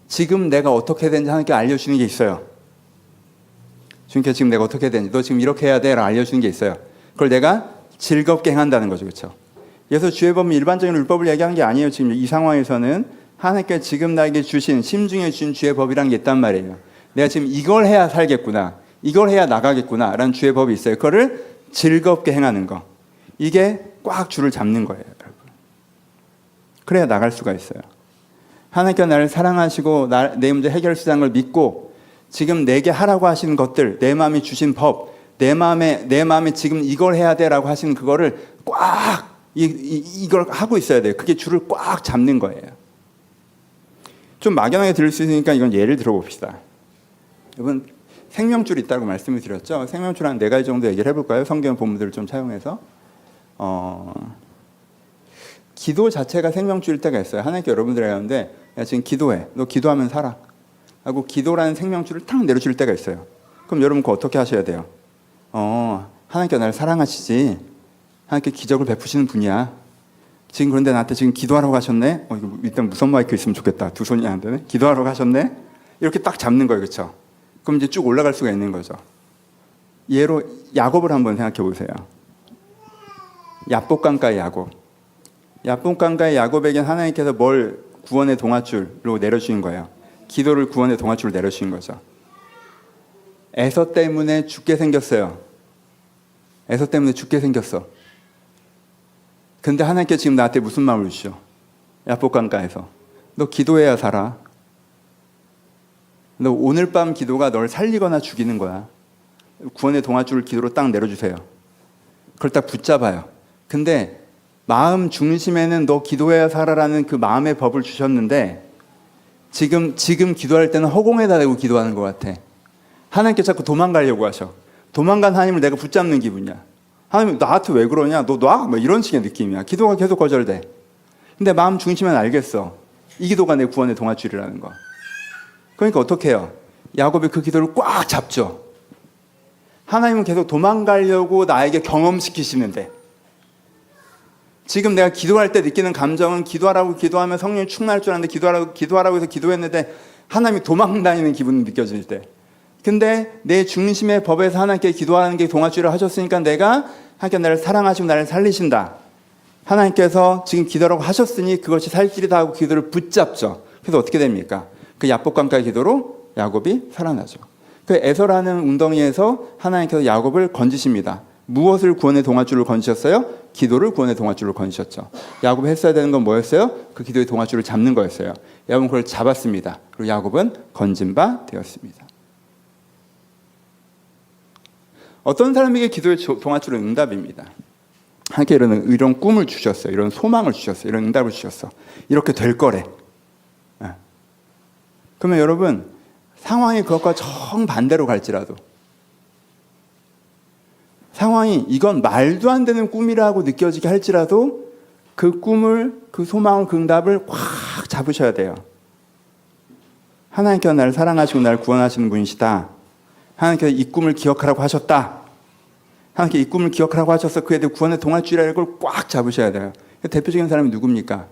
지금 내가 어떻게 되는지 하나님께 알려주는 게 있어요. 주님께서 지금 내가 어떻게 되는지, 너 지금 이렇게 해야 돼 라고 알려주는 게 있어요. 그걸 내가 즐겁게 행한다는 거죠. 그렇죠? 그래서 주의 법은 일반적인 율법을 얘기하는 게 아니에요. 지금 이 상황에서는 하나님께 지금 나에게 주신, 심중에 주신 주의 법이라는 게 있단 말이에요. 내가 지금 이걸 해야 살겠구나, 이걸 해야 나가겠구나 라는 주의 법이 있어요. 그거를 즐겁게 행하는 거. 이게 꽉 줄을 잡는 거예요, 여러분. 그래야 나갈 수가 있어요. 하나님께서 나를 사랑하시고 내 문제 해결 수단을 걸 믿고 지금 내게 하라고 하시는 것들, 내 마음이 주신 법, 내 마음에 지금 이걸 해야 돼라고 하시는 그거를 꽉 이걸 하고 있어야 돼요. 그게 줄을 꽉 잡는 거예요. 좀 막연하게 들을 수 있으니까 이건 예를 들어봅시다. 여러분, 생명줄이 있다고 말씀을 드렸죠. 생명줄 한 4가지 정도 얘기를 해볼까요? 성경 본문들을 좀 차용해서. 기도 자체가 생명줄일 때가 있어요. 하나님께 여러분들이 하는데 야, 지금 기도해. 너 기도하면 살아. 하고 기도라는 생명줄을 탁 내려줄 때가 있어요. 그럼 여러분 그거 어떻게 하셔야 돼요? 하나님께 나를 사랑하시지. 하나님께 기적을 베푸시는 분이야. 지금 그런데 나한테 지금 기도하라고 하셨네. 이거 일단 무선 마이크 있으면 좋겠다. 2손이 안 되네. 기도하라고 하셨네. 이렇게 딱 잡는 거예요, 그렇죠? 그럼 이제 쭉 올라갈 수가 있는 거죠. 예로 야곱을 한번 생각해 보세요. 야복강가의 야곱. 야복강가의 야곱에겐 하나님께서 뭘 구원의 동아줄로 내려주신 거예요. 기도를 구원의 동아줄로 내려주신 거죠. 에서 때문에 죽게 생겼어요. 에서 때문에 죽게 생겼어. 근데 하나님께서 지금 나한테 무슨 마음을 주셔? 야복강가에서 너 기도해야 살아. 너 오늘 밤 기도가 널 살리거나 죽이는 거야. 구원의 동아줄을 기도로 딱 내려주세요. 그걸 딱 붙잡아요. 근데 마음 중심에는 너 기도해야 살아라는 그 마음의 법을 주셨는데 지금 기도할 때는 허공에다 대고 기도하는 것 같아. 하나님께 자꾸 도망가려고 하셔. 도망간 하나님을 내가 붙잡는 기분이야. 하나님 나한테 왜 그러냐? 너 놔? 뭐 이런 식의 느낌이야. 기도가 계속 거절돼. 근데 마음 중심에는 알겠어. 이 기도가 내 구원의 동아줄이라는 거. 그러니까 어떻게 해요? 야곱이 그 기도를 꽉 잡죠. 하나님은 계속 도망가려고 나에게 경험시키시는데 지금 내가 기도할 때 느끼는 감정은 기도하라고 기도하면 성령이 충만할 줄 알았는데 기도하라고 해서 기도했는데 하나님이 도망다니는 기분이 느껴질 때. 근데 내 중심의 법에서 하나님께 기도하는 게 동아줄을 하셨으니까 내가 하나님께 나를 사랑하시고 나를 살리신다. 하나님께서 지금 기도라고 하셨으니 그것이 살 길이다 하고 기도를 붙잡죠. 그래서 어떻게 됩니까? 그 야복강가의 기도로 야곱이 살아나죠. 그 에서라는 웅덩이에서 하나님께서 야곱을 건지십니다. 무엇을 구원의 동아줄을 건지셨어요? 기도를 구원의 동아줄로 건지셨죠. 야곱이 했어야 되는 건 뭐였어요? 그 기도의 동아줄을 잡는 거였어요. 야곱은 그걸 잡았습니다. 그리고 야곱은 건진 바 되었습니다. 어떤 사람에게 기도의 동아줄은 응답입니다. 하나님께 이런 꿈을 주셨어요. 이런 소망을 주셨어요. 이런 응답을 주셨어. 이렇게 될 거래. 그러면 여러분, 상황이 그것과 정반대로 갈지라도, 상황이 이건 말도 안 되는 꿈이라고 느껴지게 할지라도 그 꿈을, 그 소망을, 그 응답을 꽉 잡으셔야 돼요. 하나님께서 나를 사랑하시고 나를 구원하시는 분이시다. 하나님께서 이 꿈을 기억하라고 하셨다. 하나님께서 이 꿈을 기억하라고 하셔서 그에 대해 구원의 동아줄이라는 걸 꽉 잡으셔야 돼요. 대표적인 사람이 누굽니까?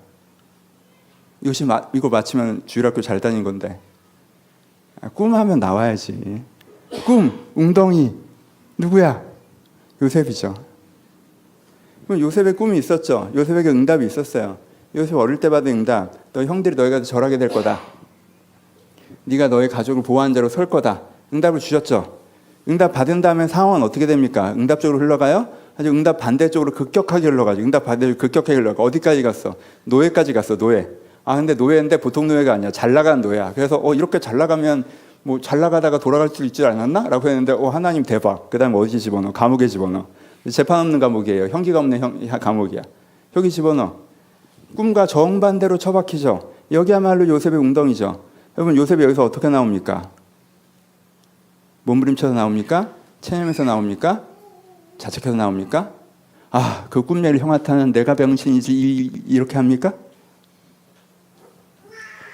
이걸 마치면 주일학교 잘 다닌 건데. 꿈하면 나와야지. 꿈, 웅덩이. 누구야? 요셉이죠. 그럼 요셉의 꿈이 있었죠. 요셉에게 응답이 있었어요. 요셉 어릴 때 받은 응답. 너 형들이 너희가 절하게 될 거다. 네가 너의 가족을 보호한 자로 설 거다. 응답을 주셨죠. 응답 받은 다음에 상황은 어떻게 됩니까? 응답적으로 흘러가요? 아주 응답 반대쪽으로 급격하게 흘러가죠. 응답 반대쪽으로 급격하게 흘러가. 어디까지 갔어? 노예까지 갔어. 노예. 근데 노예인데 보통 노예가 아니야. 잘 나간 노예야. 그래서 이렇게 잘 나가면 뭐 잘 나가다가 돌아갈 수 있지 않았나? 라고 했는데 하나님 대박. 그 다음에 어디 집어넣어? 감옥에 집어넣어. 재판 없는 감옥이에요. 형기가 없는 감옥이야. 여기 집어넣어. 꿈과 정반대로 처박히죠. 여기야말로 요셉의 웅덩이죠. 여러분, 요셉이 여기서 어떻게 나옵니까? 몸부림쳐서 나옵니까? 체념해서 나옵니까? 자책해서 나옵니까? 그 꿈매를 형아타는 내가 병신이지 이렇게 합니까?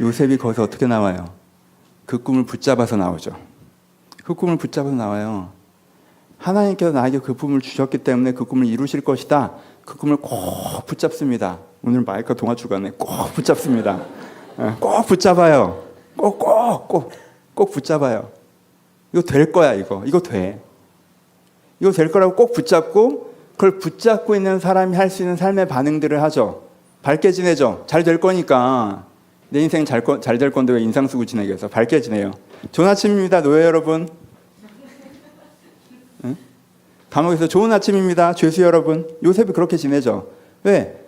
요셉이 거기서 어떻게 나와요? 그 꿈을 붙잡아서 나오죠. 그 꿈을 붙잡아서 나와요. 하나님께서 나에게 그 꿈을 주셨기 때문에 그 꿈을 이루실 것이다. 그 꿈을 꼭 붙잡습니다. 오늘 마이크 동아줄 가네. 꼭 붙잡습니다. 꼭 붙잡아요. 꼭 붙잡아요. 이거 될 거야, 이거 돼. 이거 될 거라고 꼭 붙잡고, 그걸 붙잡고 있는 사람이 할 수 있는 삶의 반응들을 하죠. 밝게 지내죠. 잘 될 거니까. 내 인생 잘 될 건데 왜 인상 쓰고 지내겠어? 밝게 지내요. 좋은 아침입니다, 노예 여러분. 응? 감옥에서 좋은 아침입니다, 죄수 여러분. 요셉이 그렇게 지내죠. 왜?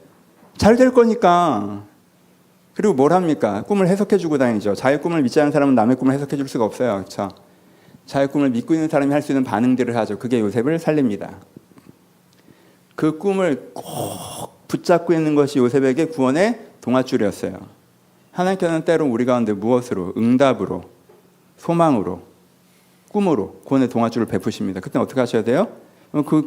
잘 될 거니까. 그리고 뭘 합니까? 꿈을 해석해주고 다니죠. 자기 꿈을 믿지 않는 사람은 남의 꿈을 해석해줄 수가 없어요. 그렇죠? 자기 꿈을 믿고 있는 사람이 할 수 있는 반응들을 하죠. 그게 요셉을 살립니다. 그 꿈을 꼭 붙잡고 있는 것이 요셉에게 구원의 동아줄이었어요. 하나님께서는 때로 우리 가운데 무엇으로? 응답으로, 소망으로, 꿈으로 구원의 동아줄을 베푸십니다. 그때는 어떻게 하셔야 돼요? 그걸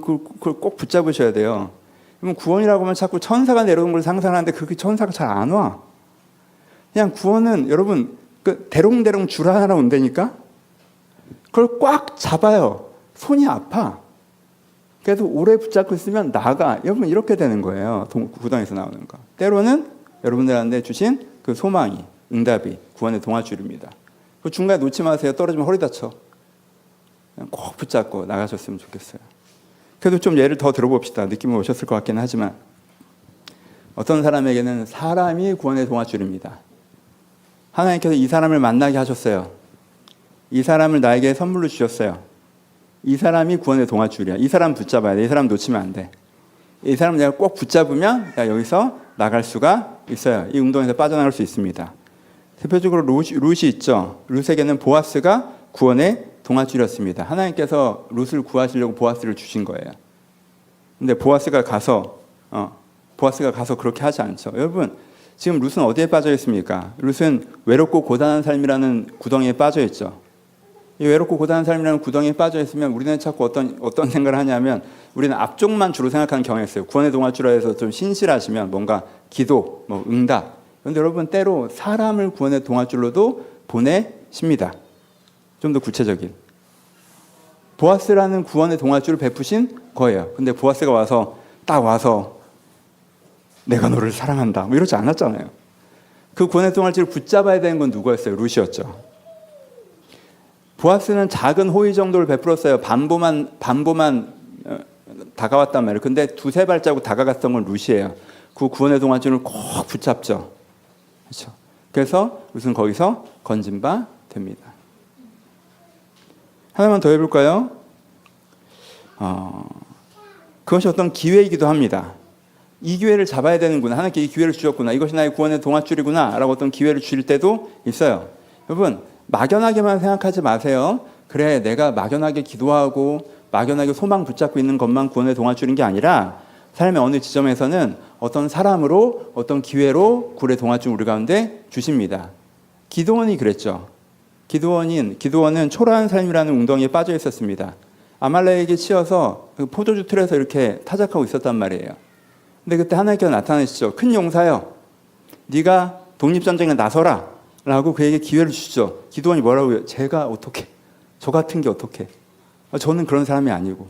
꼭 붙잡으셔야 돼요. 그러면 구원이라고 하면 자꾸 천사가 내려오는 걸 상상하는데 그 천사가 잘 안 와. 그냥 구원은 여러분 대롱대롱 줄 하나 온다니까? 그걸 꽉 잡아요. 손이 아파. 그래서 오래 붙잡고 있으면 나가. 여러분 이렇게 되는 거예요. 구덩이에서 나오는 거. 때로는 여러분들한테 주신 그 소망이, 응답이 구원의 동아줄입니다. 그 중간에 놓지 마세요. 떨어지면 허리 다쳐. 그냥 꼭 붙잡고 나가셨으면 좋겠어요. 그래도 좀 예를 더 들어봅시다. 느낌이 오셨을 것 같긴 하지만 어떤 사람에게는 사람이 구원의 동아줄입니다. 하나님께서 이 사람을 만나게 하셨어요. 이 사람을 나에게 선물로 주셨어요. 이 사람이 구원의 동아줄이야. 이 사람 붙잡아야 돼. 이 사람 놓치면 안 돼. 이 사람 내가 꼭 붙잡으면 내가 여기서 나갈 수가 있어요. 이 운동에서 빠져나갈 수 있습니다. 대표적으로 룻이 있죠. 룻에게는 보아스가 구원의 동아줄이었습니다. 하나님께서 룻을 구하시려고 보아스를 주신 거예요. 근데 보아스가 가서 그렇게 하지 않죠. 여러분, 지금 룻은 어디에 빠져 있습니까? 룻은 외롭고 고단한 삶이라는 구덩이에 빠져 있죠. 이 외롭고 고단한 삶이라는 구덩이에 빠져 있으면 우리는 자꾸 어떤 생각을 하냐면 우리는 앞쪽만 주로 생각하는 경향이 있어요. 구원의 동아줄에서 좀 신실하시면 뭔가 기도, 응답. 그런데 여러분 때로 사람을 구원의 동아줄로도 보내십니다. 좀 더 구체적인. 보아스라는 구원의 동아줄을 베푸신 거예요. 근데 보아스가 딱 와서 내가 너를 사랑한다. 이러지 않았잖아요. 그 구원의 동아줄을 붙잡아야 되는 건 누구였어요? 룻이었죠. 보아스는 작은 호의 정도를 베풀었어요. 반보만 다가왔단 말이에요. 근데 두세 발자국 다가갔던 건 룻이에요. 그 구원의 동아줄을 꼭 붙잡죠. 그렇죠. 그래서 룻은 거기서 건진 바 됩니다. 하나만 더 해볼까요? 그것이 어떤 기회이기도 합니다. 이 기회를 잡아야 되는구나. 하나님께 이 기회를 주셨구나. 이것이 나의 구원의 동아줄이구나. 라고 어떤 기회를 주실 때도 있어요. 여러분, 막연하게만 생각하지 마세요. 그래, 내가 막연하게 기도하고 막연하게 소망 붙잡고 있는 것만 구원의 동아줄인 게 아니라 삶의 어느 지점에서는 어떤 사람으로 어떤 기회로 구원의 동아줄 우리 가운데 주십니다. 기드온이 그랬죠. 기드온은 초라한 삶이라는 웅덩이에 빠져 있었습니다. 아말렉에게 치여서 그 포도주 틀에서 이렇게 타작하고 있었단 말이에요. 근데 그때 하나님께서 나타나시죠. 큰 용사여, 네가 독립전쟁에 나서라 라고 그에게 기회를 주시죠. 기드온이 뭐라고 해요? 제가 어떻게, 저 같은 게 어떻게, 저는 그런 사람이 아니고.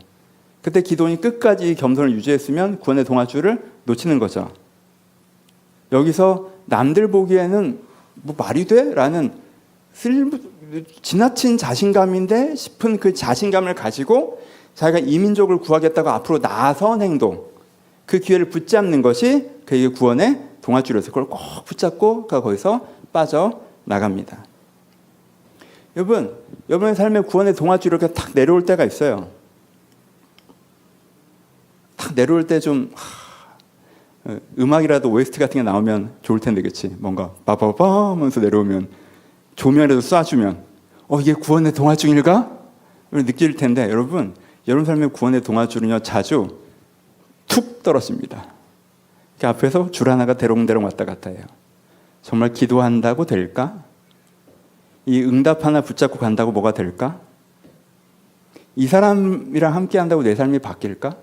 그때 기드온이 끝까지 겸손을 유지했으면 구원의 동아줄을 놓치는 거죠. 여기서 남들 보기에는 뭐 말이 돼? 라는 지나친 자신감인데 싶은 그 자신감을 가지고 자기가 이민족을 구하겠다고 앞으로 나선 행동, 그 기회를 붙잡는 것이 그에게 구원의 동아줄이어서 그걸 꼭 붙잡고 거기서 빠져나갑니다. 여러분의 삶에 구원의 동아줄이 이렇게 탁 내려올 때가 있어요. 탁 내려올 때 좀 음악이라도 OST 같은 게 나오면 좋을 텐데, 그치? 뭔가 빠바바 하면서 내려오면 조명이라도 쏴주면 이게 구원의 동아줄일까? 느낄 텐데, 여러분 삶의 구원의 동아줄은요 자주 툭 떨어집니다. 그 앞에서 줄 하나가 대롱대롱 왔다 갔다 해요. 정말 기도한다고 될까? 이 응답 하나 붙잡고 간다고 뭐가 될까? 이 사람이랑 함께 한다고 내 삶이 바뀔까?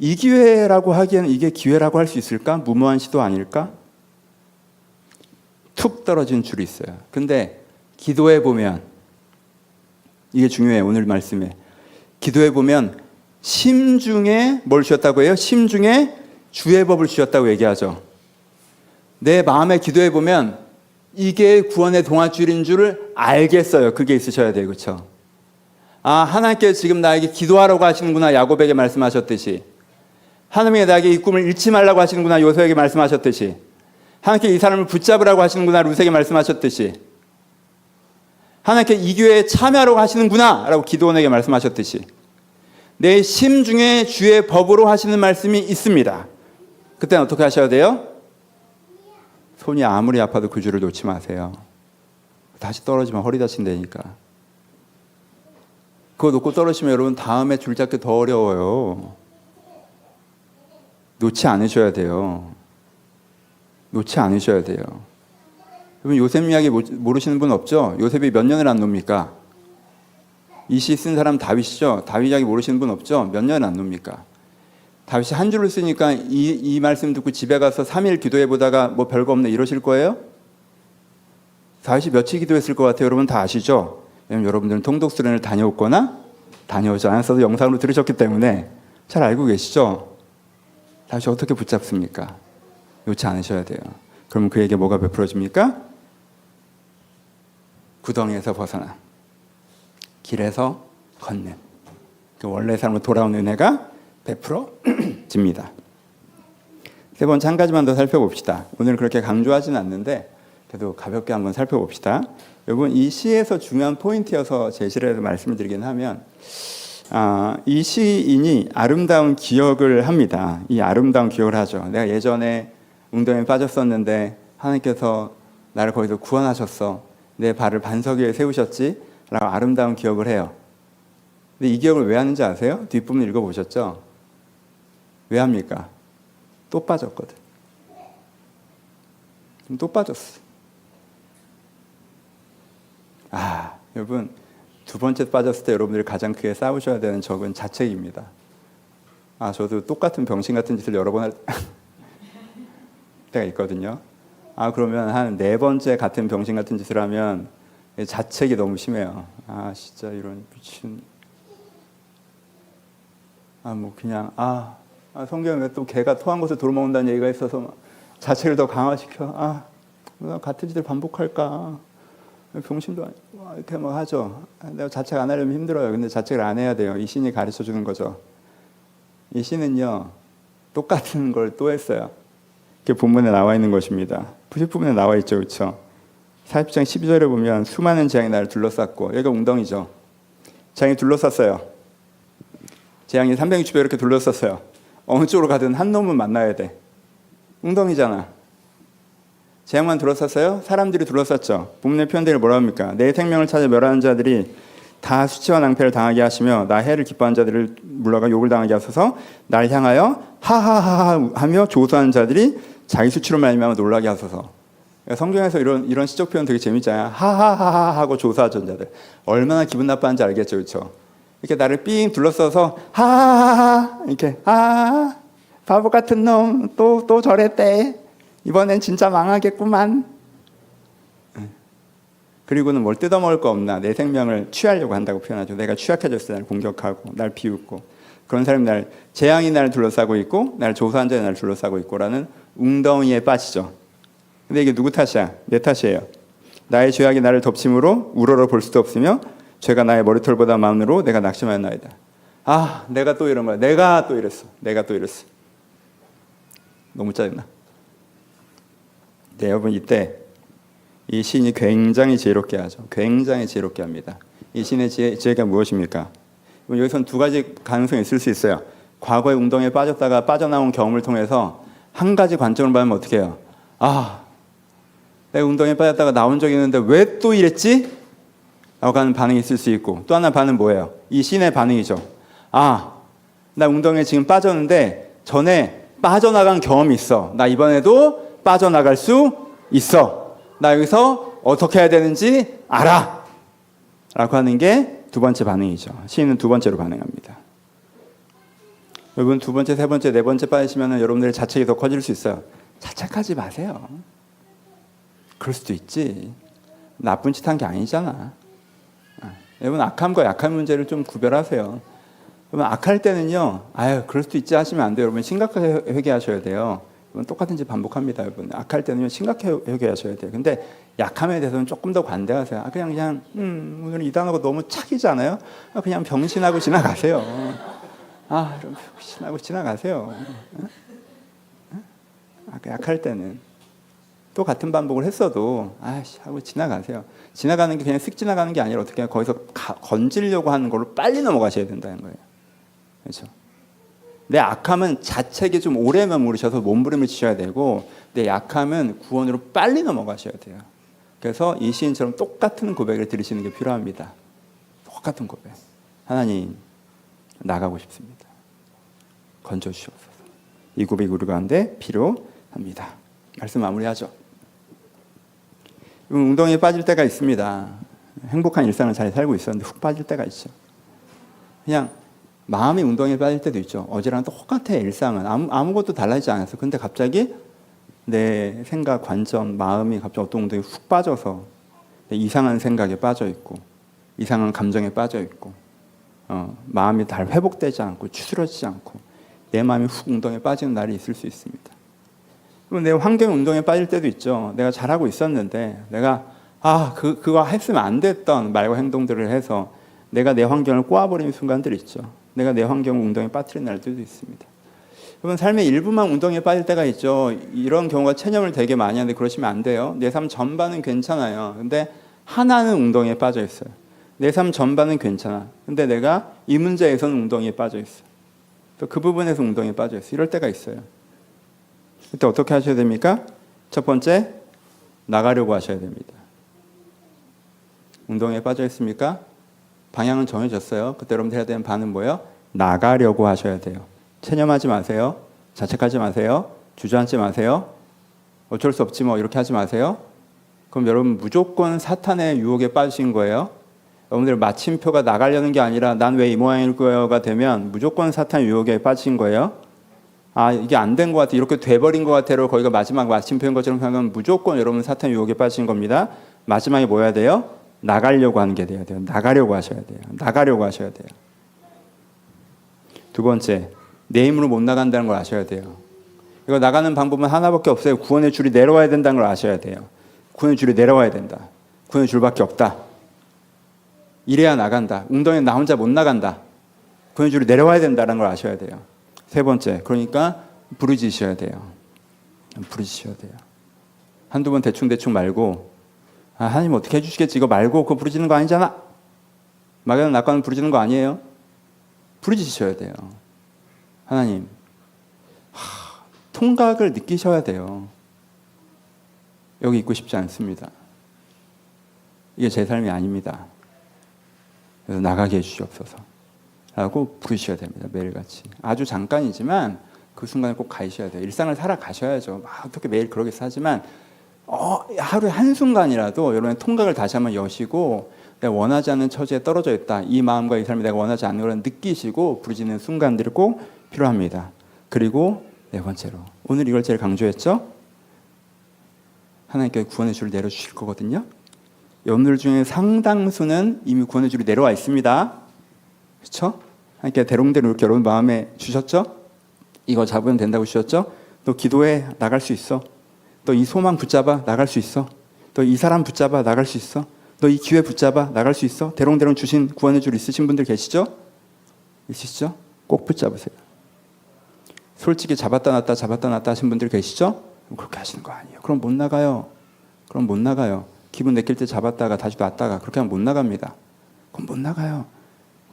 이 기회라고 하기에는 이게 기회라고 할 수 있을까? 무모한 시도 아닐까? 툭 떨어진 줄이 있어요. 근데 기도해 보면, 이게 중요해요. 오늘 말씀에 기도해 보면 심중에 뭘 주셨다고 해요? 심중에 주의 법을 주셨다고 얘기하죠. 내 마음에 기도해 보면 이게 구원의 동아줄인 줄을 알겠어요. 그게 있으셔야 돼요. 그렇죠? 하나님께 지금 나에게 기도하라고 하시는구나. 야곱에게 말씀하셨듯이. 하나님이 나에게 이 꿈을 잃지 말라고 하시는구나. 요셉에게 말씀하셨듯이. 하나님께 이 사람을 붙잡으라고 하시는구나. 룻에게 말씀하셨듯이. 하나님께 이 기회에 참여하라고 하시는구나. 라고 기드온에게 말씀하셨듯이. 내 심중에 주의 법으로 하시는 말씀이 있습니다. 그때는 어떻게 하셔야 돼요? 손이 아무리 아파도 그 줄을 놓지 마세요. 다시 떨어지면 허리 다친다니까. 그거 놓고 떨어지면 여러분 다음에 줄 잡기 더 어려워요. 놓지 않으셔야 돼요. 놓지 않으셔야 돼요. 여러분 요셉 이야기 모르시는 분 없죠? 요셉이 몇 년을 안 놉니까? 이 시 쓴 사람 다윗이죠? 다윗 이야기 모르시는 분 없죠? 몇 년을 안 놉니까? 다윗이 한 줄을 쓰니까 이 말씀 듣고 집에 가서 3일 기도해 보다가 뭐 별거 없네 이러실 거예요? 다윗이 며칠 기도했을 것 같아요? 여러분 다 아시죠? 왜냐면 여러분들은 통독수련을 다녀오거나 다녀오지 않았어도 영상으로 들으셨기 때문에 잘 알고 계시죠? 다윗이 어떻게 붙잡습니까? 놓지 않으셔야 돼요. 그러면 그에게 뭐가 베풀어집니까? 구덩이에서 벗어나 길에서 걷는 그 원래 삶으로 돌아온 은혜가 베풀어집니다. 세 번째 한 가지만 더 살펴봅시다. 오늘 그렇게 강조하지는 않는데 그래도 가볍게 한번 살펴봅시다. 여러분 이 시에서 중요한 포인트여서 제시를 해서 말씀을 드리긴 하면 이 시인이 아름다운 기억을 합니다. 이 아름다운 기억을 하죠. 내가 예전에 웅덩이에 빠졌었는데 하나님께서 나를 거기서 구원하셨어. 내 발을 반석 위에 세우셨지? 라고 아름다운 기억을 해요. 근데 이 기억을 왜 하는지 아세요? 뒷부분 읽어보셨죠? 왜 합니까? 또 빠졌거든. 또 빠졌어. 여러분 두 번째 빠졌을 때 여러분들이 가장 크게 싸우셔야 되는 적은 자책입니다. 저도 똑같은 병신 같은 짓을 여러 번 할 때가 있거든요. 그러면 한 네 번째 같은 병신 같은 짓을 하면 자책이 너무 심해요. 진짜 이런 미친. 뭐 그냥 성경에 왜 또 개가 토한 것을 돌아먹는다는 얘기가 있어서 자책을 더 강화시켜. 같은 짓을 반복할까? 병신도 아니고 이렇게 뭐 하죠. 내가 자책 안 하려면 힘들어요. 근데 자책을 안 해야 돼요. 이 신이 가르쳐 주는 거죠. 이 신은요 똑같은 걸 또 했어요. 그게 본문에 나와 있는 것입니다. 부분에 나와 있죠, 그렇죠? 40장 12절에 보면 수많은 재앙이 나를 둘러쌌고 여기가 웅덩이죠. 재앙이 둘러쌌어요. 재앙이 360도 이렇게 둘러쌌어요. 어느 쪽으로 가든 한 놈은 만나야 돼. 웅덩이잖아. 재앙만 둘러쌌어요? 사람들이 둘러쌌죠. 본문의 표현들이 뭐라 합니까? 내 생명을 찾아 멸하는 자들이 다 수치와 낭패를 당하게 하시며 나 해를 기뻐하는 자들을 물러가 욕을 당하게 하소서. 날 향하여 하하하 하며 조소하는 자들이 자기 수치로 말미암아 놀라게 하소서. 성경에서 이런 시적 표현 되게 재밌잖아요. 하하하하 하고 조소하던 자들. 얼마나 기분 나빠하는지 알겠죠, 그렇죠? 이렇게 나를 삥 둘러싸서 하하하하 이렇게 바보 같은 놈 또 저랬대. 이번엔 진짜 망하겠구만. 그리고는 뭘 뜯어먹을 거 없나 내 생명을 취하려고 한다고 표현하죠. 내가 취약해졌을 때 날 공격하고 날 비웃고 그런 사람이 재앙이 나를 둘러싸고 있고 날 조사한 자가 나를 둘러싸고 있고라는 웅덩이에 빠지죠. 근데 이게 누구 탓이야? 내 탓이에요. 나의 죄악이 나를 덮침으로 우러러 볼 수도 없으며 죄가 나의 머리털보다 많으로 내가 낙심하였나이다. 내가 또 이런 거야. 내가 또 이랬어. 너무 짜증나. 네, 여러분 이때 이 시인이 굉장히 지혜롭게 하죠. 굉장히 지혜롭게 합니다. 이 시인의 지혜가 무엇입니까? 여기서는 두 가지 가능성이 있을 수 있어요. 과거에 웅덩이에 빠졌다가 빠져나온 경험을 통해서 한 가지 관점을 받으면 어떻게 해요? 내가 웅덩이에 빠졌다가 나온 적이 있는데 왜 또 이랬지? 라고 하는 반응이 있을 수 있고 또 하나 반응은 뭐예요? 이 시인의 반응이죠. 나 웅덩이에 지금 빠졌는데 전에 빠져나간 경험이 있어. 나 이번에도 빠져나갈 수 있어. 나 여기서 어떻게 해야 되는지 알아. 라고 하는 게 두 번째 반응이죠. 시인은 두 번째로 반응합니다. 여러분 두 번째, 세 번째, 네 번째 빠지시면 여러분들의 자책이 더 커질 수 있어요. 자책하지 마세요. 그럴 수도 있지. 나쁜 짓 한 게 아니잖아. 여러분 악함과 약한 문제를 좀 구별하세요. 여러분 악할 때는요. 그럴 수도 있지 하시면 안 돼요. 여러분 심각하게 회개하셔야 돼요. 여러분 똑같은 짓 반복합니다. 여러분 악할 때는 심각하게 회개하셔야 돼요. 근데 약함에 대해서는 조금 더 관대하세요. 그냥 오늘 이 단어가 너무 착이잖아요. 그냥 병신하고 지나가세요. 여러분 병신하고 지나가세요. 약할 때는 또 같은 반복을 했어도 하고 지나가세요. 지나가는 게 그냥 쓱 지나가는 게 아니라 어떻게 거기서 건지려고 하는 걸로 빨리 넘어가셔야 된다는 거예요. 그렇죠? 내 악함은 자책이 좀 오래 머무르셔서 몸부림을 치셔야 되고 내 약함은 구원으로 빨리 넘어가셔야 돼요. 그래서 이 시인처럼 똑같은 고백을 들으시는 게 필요합니다. 똑같은 고백. 하나님 나가고 싶습니다. 건져주시옵소서. 이 고백이 우리 가운데 필요합니다. 말씀 마무리하죠. 웅덩이에 빠질 때가 있습니다. 행복한 일상을 잘 살고 있었는데 훅 빠질 때가 있죠. 그냥 마음이 웅덩이에 빠질 때도 있죠. 어제랑 똑같아. 일상은 아무것도 달라지지 않았어. 근데 갑자기 내 생각, 관점, 마음이 갑자기 어떤 웅덩이에 훅 빠져서 이상한 생각에 빠져 있고 이상한 감정에 빠져 있고 마음이 잘 회복되지 않고 추스러지지 않고 내 마음이 훅 웅덩이에 빠지는 날이 있을 수 있습니다. 내 환경 운동에 빠질 때도 있죠. 내가 잘하고 있었는데 내가 그거 했으면 안 됐던 말과 행동들을 해서 내가 내 환경을 꼬아버리는 순간들이 있죠. 내가 내 환경을 운동에 빠뜨리는 날들도 있습니다. 여러분 삶의 일부만 운동에 빠질 때가 있죠. 이런 경우가 체념을 되게 많이 하는데 그러시면 안 돼요. 내 삶 전반은 괜찮아요. 근데 하나는 운동에 빠져 있어요. 내 삶 전반은 괜찮아. 근데 내가 이 문제에서는 운동에 빠져 있어. 또 그 부분에서 운동에 빠져 있어. 이럴 때가 있어요. 그때 어떻게 하셔야 됩니까? 첫 번째, 나가려고 하셔야 됩니다. 운동에 빠져 있습니까? 방향은 정해졌어요. 그때 여러분들 해야 되는 반은 뭐예요? 나가려고 하셔야 돼요. 체념하지 마세요. 자책하지 마세요. 주저앉지 마세요. 어쩔 수 없지 뭐 이렇게 하지 마세요. 그럼 여러분 무조건 사탄의 유혹에 빠지신 거예요. 여러분들 마침표가 나가려는 게 아니라 난 왜 이 모양일 거야가 되면 무조건 사탄의 유혹에 빠지신 거예요. 이게 안 된 것 같아. 이렇게 돼버린 것 같아로 거기가 마지막 마침표인 것처럼 생각하면 무조건 여러분 사탄의 유혹에 빠지신 겁니다. 마지막에 뭐 해야 돼요? 나가려고 하는 게 돼야 돼요. 나가려고 하셔야 돼요. 나가려고 하셔야 돼요. 두 번째, 내 힘으로 못 나간다는 걸 아셔야 돼요. 이거 나가는 방법은 하나밖에 없어요. 구원의 줄이 내려와야 된다는 걸 아셔야 돼요. 구원의 줄이 내려와야 된다. 구원의 줄밖에 없다. 이래야 나간다. 웅덩이에 나 혼자 못 나간다. 구원의 줄이 내려와야 된다는 걸 아셔야 돼요. 세 번째, 그러니까 부르짖으셔야 돼요. 부르짖으셔야 돼요. 한두 번 대충 말고 하나님 어떻게 해주시겠지 이거 말고 그거 부르짖는 거 아니잖아. 막연한 낙관은 부르짖는 거 아니에요. 부르짖으셔야 돼요. 하나님 통각을 느끼셔야 돼요. 여기 있고 싶지 않습니다. 이게 제 삶이 아닙니다. 그래서 나가게 해주시옵소서 라고 부르셔야 됩니다. 매일같이. 아주 잠깐이지만 그 순간에 꼭 가셔야 돼요. 일상을 살아가셔야죠. 어떻게 매일 그러겠어 하지만 하루에 한순간이라도 여러분의 통각을 다시 한번 여시고 내가 원하지 않는 처지에 떨어져 있다. 이 마음과 이 삶이 내가 원하지 않는 걸 느끼시고 부르짖는 순간들이 꼭 필요합니다. 그리고 네 번째로 오늘 이걸 제일 강조했죠. 하나님께 구원의 줄을 내려주실 거거든요. 여러분들 중에 상당수는 이미 구원의 줄이 내려와 있습니다. 그렇죠? 하나님께 대롱대롱 이렇게 여러분 마음에 주셨죠? 이거 잡으면 된다고 주셨죠? 너 기도해 나갈 수 있어. 너 이 소망 붙잡아 나갈 수 있어. 너 이 사람 붙잡아 나갈 수 있어. 너 이 기회 붙잡아 나갈 수 있어. 대롱대롱 주신 구원의 줄 있으신 분들 계시죠? 있으시죠? 꼭 붙잡으세요. 솔직히 잡았다 놨다 하신 분들 계시죠? 그렇게 하시는 거 아니에요. 그럼 못 나가요. 기분 내킬 때 잡았다가 다시 놨다가 그렇게 하면 못 나갑니다. 그럼 못 나가요.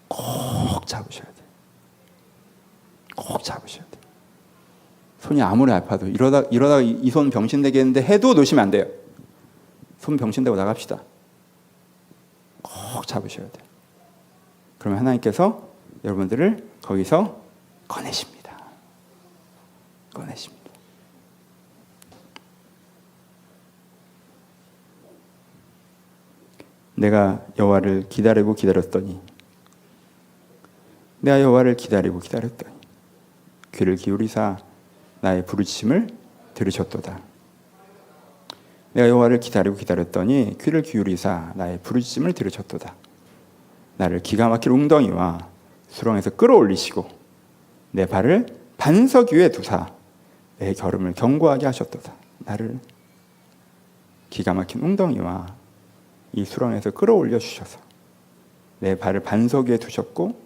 꼭 잡으셔야 돼요. 꼭 잡으셔야 돼요. 손이 아무리 아파도 이러다가 이 손 병신되겠는데 해도 놓으시면 안 돼요. 손 병신되고 나갑시다. 꼭 잡으셔야 돼요. 그러면 하나님께서 여러분들을 거기서 꺼내십니다. 내가 여호와를 기다렸더니 귀를 기울이사 나의 부르짖음을 들으셨도다. 내가 여호와를 기다렸더니 귀를 기울이사 나의 부르짖음을 들으셨도다. 나를 기가 막힐 웅덩이와 수렁에서 끌어올리시고 내 발을 반석 위에 두사 내 걸음을 견고하게 하셨도다. 나를 기가 막힌 웅덩이와 이 수렁에서 끌어올려 주셔서 내 발을 반석 위에 두셨고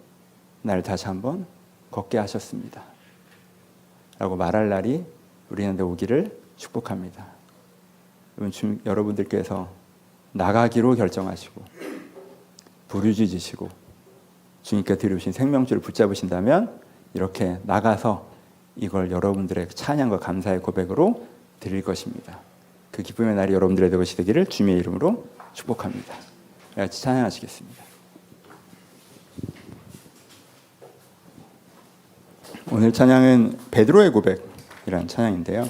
나를 다시 한번 걷게 하셨습니다. 라고 말할 날이 우리한테 오기를 축복합니다. 여러분들께서 나가기로 결정하시고 부르짖으시고 주님께 드리신 생명줄을 붙잡으신다면 이렇게 나가서 이걸 여러분들의 찬양과 감사의 고백으로 드릴 것입니다. 그 기쁨의 날이 여러분들의 것이 되기를 주님의 이름으로 축복합니다. 같이 찬양하시겠습니다. 오늘 찬양은 베드로의 고백이라는 찬양인데요.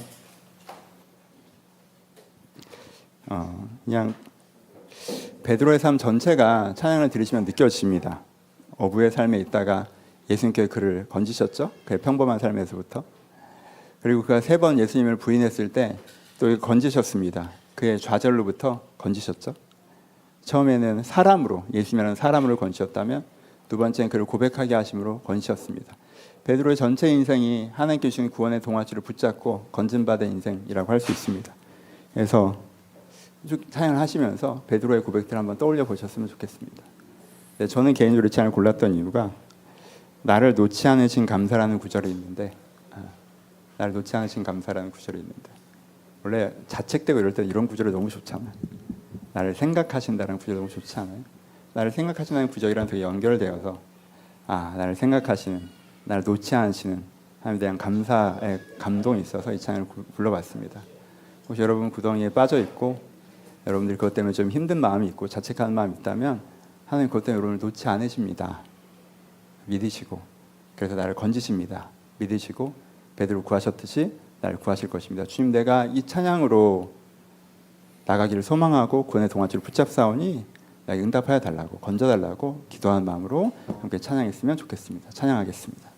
그냥 베드로의 삶 전체가 찬양을 들으시면 느껴집니다. 어부의 삶에 있다가 예수님께 그를 건지셨죠. 그의 평범한 삶에서부터. 그리고 그가 3번 예수님을 부인했을 때 또 건지셨습니다. 그의 좌절로부터 건지셨죠. 처음에는 사람으로, 예수님이라는 사람으로 건지셨다면 두 번째는 그를 고백하게 하심으로 건지셨습니다. 베드로의 전체 인생이 하나님께 주신 구원의 동아줄을 붙잡고 건진받은 인생이라고 할 수 있습니다. 그래서 쭉 찬양을 하시면서 베드로의 고백들을 한번 떠올려 보셨으면 좋겠습니다. 저는 개인적으로 이 찬양을 골랐던 이유가 나를 놓지 않으신 감사라는 구절이 있는데 나를 놓지 않으신 감사라는 구절이 있는데 원래 자책되고 이럴 때 이런 구절이 너무 좋잖아요. 나를 생각하신다는 구절이 너무 좋지 않아요? 나를 생각하신다는 구절이랑 되게 연결되어서 나를 생각하시는, 나를 놓지 않으시는 하나님에 대한 감사의 감동이 있어서 이 찬양을 불러봤습니다. 혹시 여러분 구덩이에 빠져있고 여러분들이 그것 때문에 좀 힘든 마음이 있고 자책하는 마음이 있다면 하나님 그것 때문에 여러분을 놓지 않으십니다. 믿으시고 그래서 나를 건지십니다. 믿으시고 베드로 구하셨듯이 나를 구하실 것입니다. 주님, 내가 이 찬양으로 나가기를 소망하고 구원의 동아줄을 붙잡사오니 나에게 응답하여 달라고, 건져달라고 기도하는 마음으로 함께 찬양했으면 좋겠습니다. 찬양하겠습니다.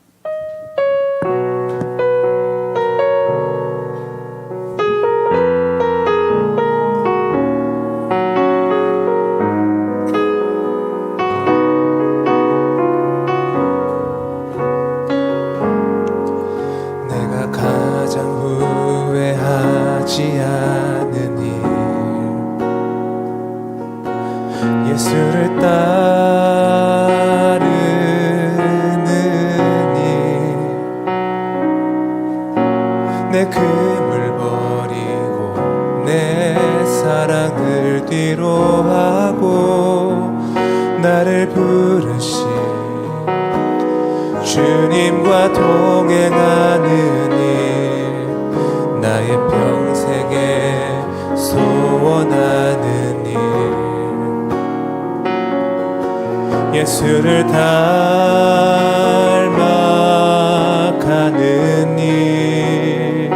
예수를 따르는 내 금을 버리고 내 사랑을 뒤로 하고 나를 부르신 주님과 동행하는 일 예수를 닮아가는 일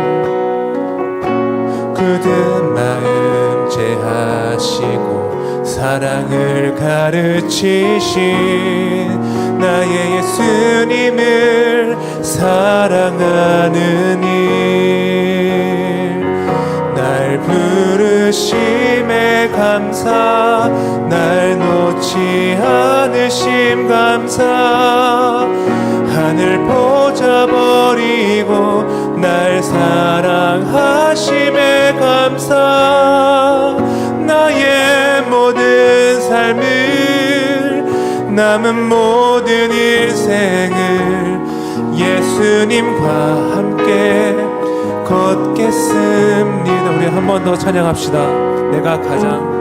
굳은 마음 제하시고 사랑을 가르치신 나의 예수님을 사랑하는 일 날 부르심에 감사 날 놓지 않으심 감사 하늘 보자 버리고 날 사랑하심에 감사 나의 모든 삶을 남은 모든 인생을 예수님과 함께 걷겠습니다. 우리 한 번 더 찬양합시다. 내가 가장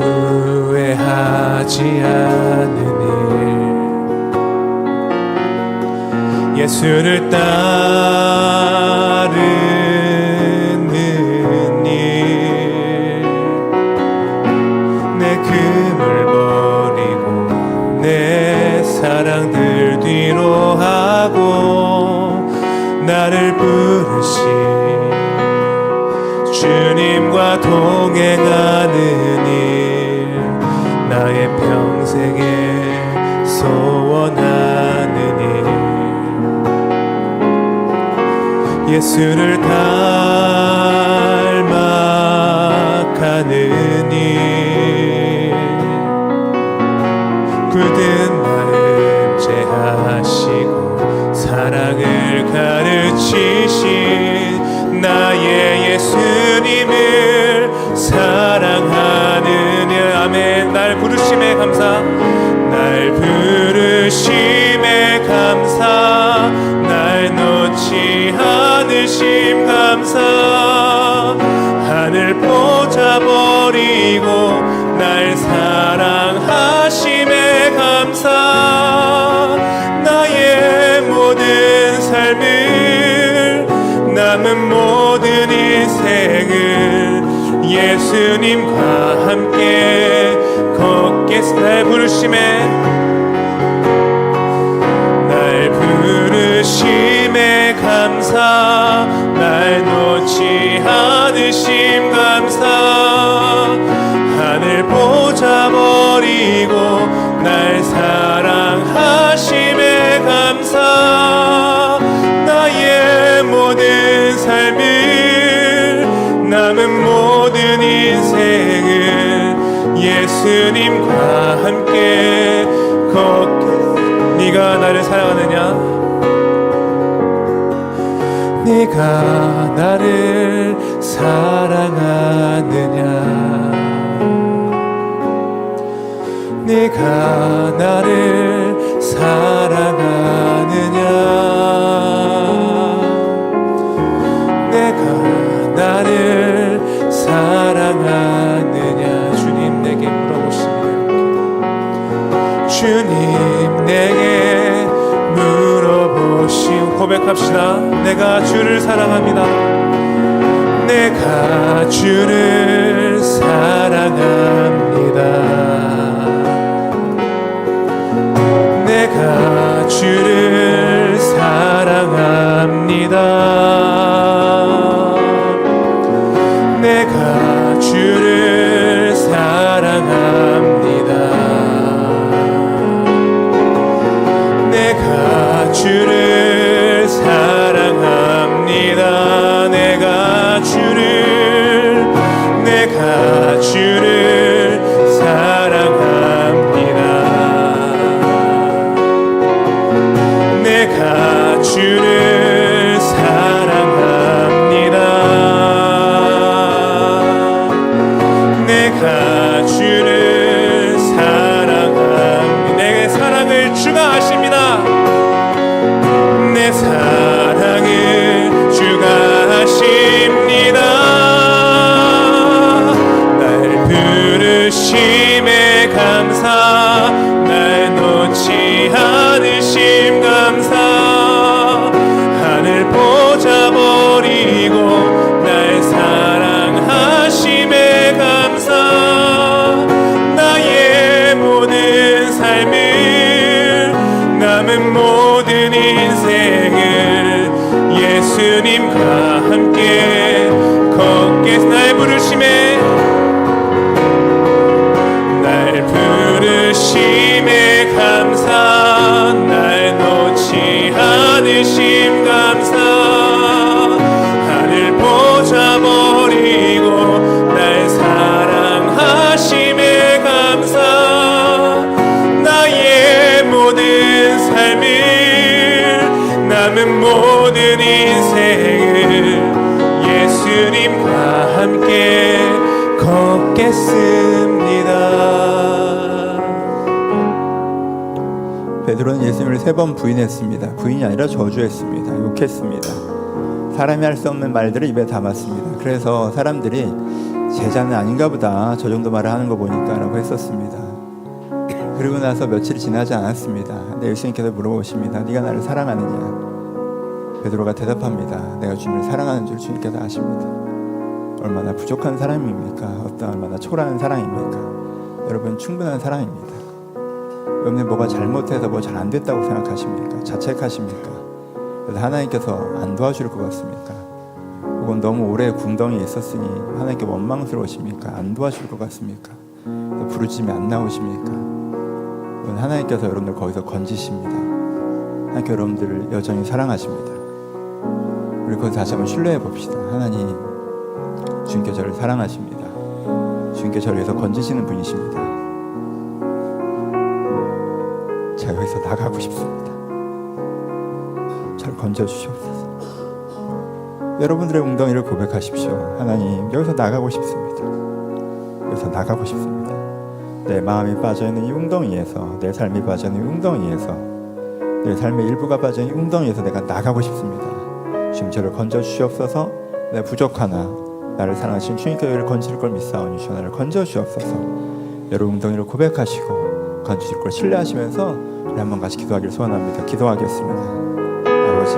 후회하지 않는 일 예수를 따르는 일 내 금을 버리고 내 사랑들 뒤로 하고 나를 부르신 주님과 동행하는 일 나의 평생에 소원하는 일 예수를 닮아가는 일 굳은 마음 제하시고 사랑을 가르치신 나의 예수님을 사랑하는 아멘. 날 부르심에 감사 날 부르심에 감사 날 놓지 않으심 감사 하늘 보자 버리고 날 사랑하심에 감사 나의 모든 삶을 남은 모든 인생을 예수님과 함께 걷겠습니다. 날 부르심에 감사 날 놓지 않으심 감사 하늘 보자 버리고 날 사랑하심에 감사 나의 모든 삶을 남은 모든 인생을 예수님과 함께 걷겠습니다. 네가 나를 사랑하느냐 네가 나를 사랑하느냐 네가 나를 사랑하느냐 내가 나를 사랑하느냐 주님 내게 물어보십니다. 주님 내게 물어보시오. 고백합시다. 내가 주를 사랑합니다. 내가 주를 사랑합니다. 내가 주를 사랑합니다. 내가 주를 사랑합니다. 내가 주를 사랑합니다. 내가 주를 사랑합니다. 내가 주를 사랑합니다. 내가 주를 사랑합니다. 내 사랑을 주가 아십니다. 내 사랑을 주가 아십니다. 날 함께 걷겠 날 부르심에 감사 날 놓지 않으심 감사 하늘 보좌 버리고 날 사랑하심에 감사 나의 모든 삶을 남은 모든 인생을 예수님과 함께 걷겠습니다. 베드로는 예수님을 3번 부인했습니다. 부인이 아니라 저주했습니다. 욕했습니다. 사람이 할 수 없는 말들을 입에 담았습니다. 그래서 사람들이 제자는 아닌가 보다, 저 정도 말을 하는 거 보니까 라고 했었습니다. 그리고 나서 며칠이 지나지 않았습니다. 근데 예수님께서 물어보십니다. 네가 나를 사랑하느냐? 베드로가 대답합니다. 내가 주님을 사랑하는 줄 주님께서 아십니다. 얼마나 부족한 사람입니까? 얼마나 초라한 사랑입니까? 여러분, 충분한 사랑입니다. 여러분이 뭐가 잘못해서 뭐 잘 안 됐다고 생각하십니까? 자책하십니까? 그래서 하나님께서 안 도와줄 것 같습니까? 혹은 너무 오래 궁덩이에 있었으니 하나님께 원망스러우십니까? 안 도와줄 것 같습니까? 부르짖음이 안 나오십니까? 하나님께서 여러분들 거기서 건지십니다. 하나님께서 여러분들을 여전히 사랑하십니다. 우리 거기서 다시 한번 신뢰해 봅시다. 하나님, 주님께 저를 사랑하십니다. 주님께 저를 위해서 건지시는 분이십니다. 제가 여기서 나가고 싶습니다. 저를 건져주시옵소서. 여러분들의 웅덩이를 고백하십시오. 하나님, 여기서 나가고 싶습니다. 여기서 나가고 싶습니다. 내 마음이 빠져있는 이 웅덩이에서, 내 삶이 빠져있는 이 웅덩이에서, 내 삶의 일부가 빠져있는 이 웅덩이에서 내가 나가고 싶습니다. 주님, 저를 건져주시옵소서. 내가 부족하나 나를 사랑하신 주님께 저를 건질 걸 믿사오니 주여 나를 건져주시옵소서. 여러분 웅덩이를 고백하시고 건지실 걸 신뢰하시면서 우리 한번 같이 기도하기를 소원합니다. 기도하겠습니다. 아버지,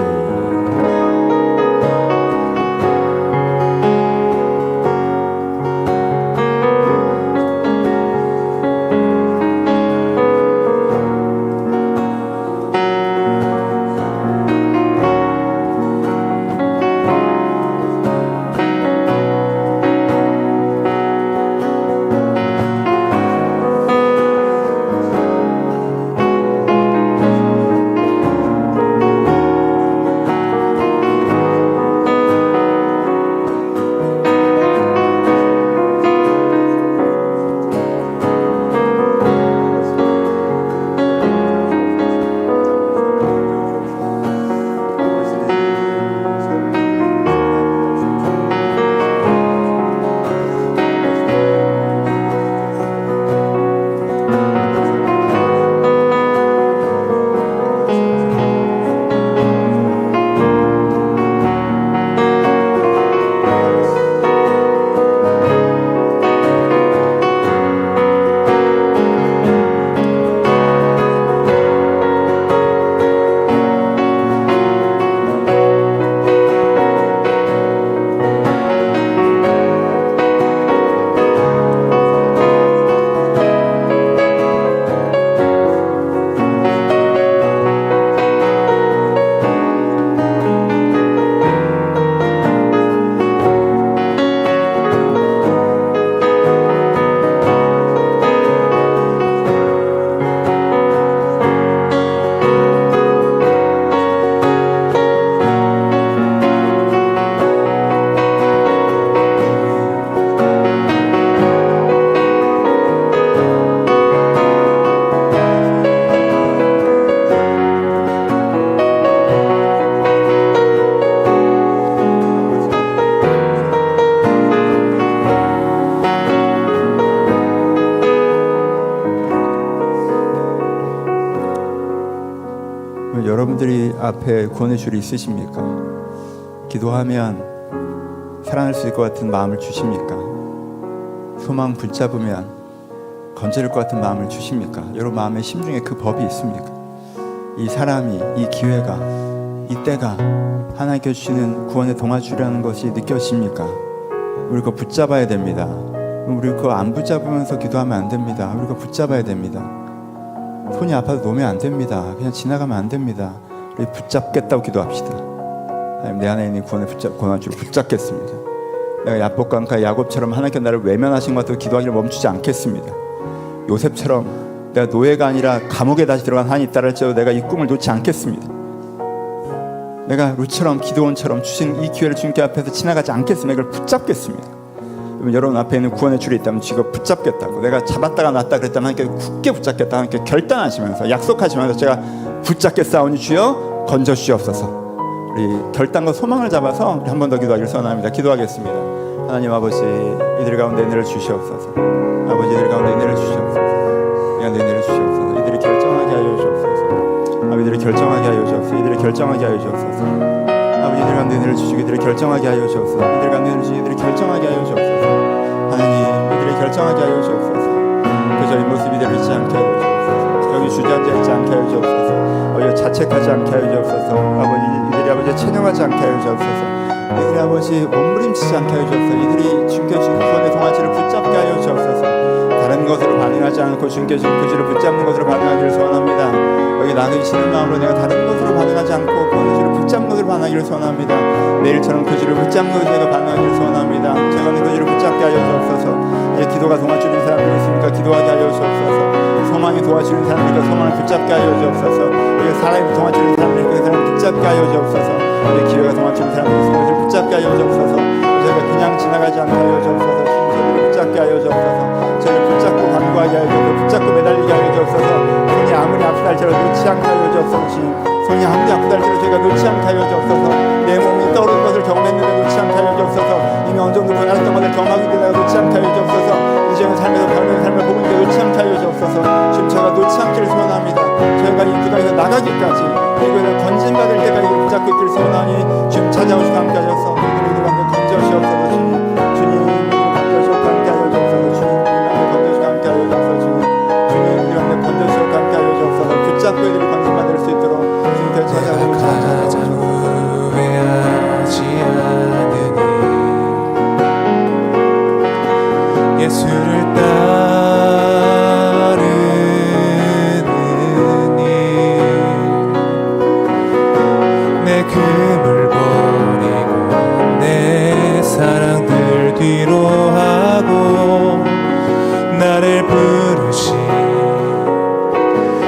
여러분들이 앞에 구원의 줄이 있으십니까? 기도하면 살아날 수 있을 것 같은 마음을 주십니까? 소망 붙잡으면 건져질 것 같은 마음을 주십니까? 여러분 마음의 심중에 그 법이 있습니까? 이 사람이, 이 기회가, 이 때가 하나님께 주시는 구원의 동아줄이라는 것이 느껴집니까? 우리 그거 붙잡아야 됩니다. 우리 그거 안 붙잡으면서 기도하면 안 됩니다. 우리 그거 붙잡아야 됩니다. 손이 아파도 놓으면 안 됩니다. 그냥 지나가면 안 됩니다. 우리 붙잡겠다고 기도합시다. 하나님, 내 안에 있는 구원의 고난줄을 붙잡겠습니다. 내가 야복강가 야곱처럼 하나님께 나를 외면하신 것 같아도 기도하기를 멈추지 않겠습니다. 요셉처럼 내가 노예가 아니라 감옥에 다시 들어간 한이 있다 할지라도 내가 이 꿈을 놓지 않겠습니다. 내가 룻처럼 기드온처럼 주신 이 기회를 주님께 앞에서 지나가지 않겠습니다. 이걸 붙잡겠습니다. 여러분 앞에 있는 구원의 줄이 있다면 지금 붙잡겠다고, 내가 잡았다가 놨다 그랬다면 하나님께 굳게 붙잡겠다 하나님께 결단하시면서 약속하시면서 제가 붙잡게 싸우니 주여 건져주시옵소서. 우리 결단과 소망을 잡아서 한 번 더 기도하기를 선언합니다. 기도하겠습니다. 하나님 아버지, 이들 가운데 은혜를 주시옵소서. 아버지, 이들 가운데 은혜를 주시옵소서. 은혜를 주시옵소서. 이들이 결정하게 하여 주옵소서. 아버지들이 결정하게 하여 주옵소서. 이들이 결정하게 하여 주옵소서. 아버지, 이들 가운데 은혜를 주시고 이들이 결정하게 하여 주옵소서. 이들 가운데 은혜를 주시고 이들이 결정하게 하여 주옵소서. 하나님, 이들이 결정하게 하여 주옵소서. 그저 이 모습 이대로 있지 않게 하여 주옵소서. 여기 주저앉아 있지 않게 하여 주옵소서. 아버지, 자책하지 않게 하여 주옵소서. 아버지, 이들이 아버지 체념하지 않게 하여 주옵소서. 이들이 아버지 몸부림치지 않게 하여 주옵소서. 이들이 주님께 주신 구원의 동아줄을 붙잡게 하여 주옵소서. 다른 것으로 반응하지 않고 주님께 주신 그 줄을 붙잡는 것으로 반응하기를 소원합니다. 여기 나가시는 마음으로 내가 다른 것으로 반응하지 않고 구원의 줄을 붙잡는 것으로 반응하기를 소원합니다. 내일처럼 그 줄을 붙잡는 것으로 제가 반응하기를 소원합니다. 제가 그 줄을 붙잡게 하여 주옵소서. 이제 기도가 동아줄인 사람들이 있습니까? 기도하게 하여 주옵소서. 소망이 도와주는 사람들과 소망을 붙잡게 하여 주옵소서. 이게 사람이 도와주는 사람들과 그 사람을 붙잡게 하여 주옵소서. 이제 기회가 도와주는 사람들과 그것을 붙잡게 하여 주옵소서. 저희가 그냥 지나가지 않게 하여 주옵소서. 저희를 붙잡게 하여 주옵소서. 저희를 붙잡고 간구하게 하여 주옵소서. 붙잡고 매달리게 하여 주옵소서. 손이 아무리 아프다 할지라도 놓지 않게 하여 주옵소서. 손이 아무리 아프다 할지라도 저희가 놓지 않게 하여 주옵소서. 내 몸이 떠오르는 것을 경험했는데 놓지 않게 하여 주옵소서. 이미 어느 정도 고난했던 것을 경험하기 때문에 놓지 않게 하여 주옵소서. 이제는 삶에서 변하는 삶을 보고 있는데 놓지 않게 하여 주옵소서. 지금 저희가 놓지 않기를 소원합니다. 저희가 이 구덩이에서 나가기까지 이거를 건진받을 때까지 붙잡고 있기를 소원하니 지금 찾아오시고 함께 하셔서 우리를 한번 건져주시옵소서. 주님 건져주시고 함께 하여 주옵소서. 주님 건져주시고 함께 하여 주옵소서. 주님 우리 한번 건져주시고 함께 하여 주옵소서. 붙잡고 이들을 건진받을 수 있도록 주님께 찾아오시고 후회하지 않으니 예수를 내 금을 버리고 내 사랑들 뒤로 하고 나를 부르신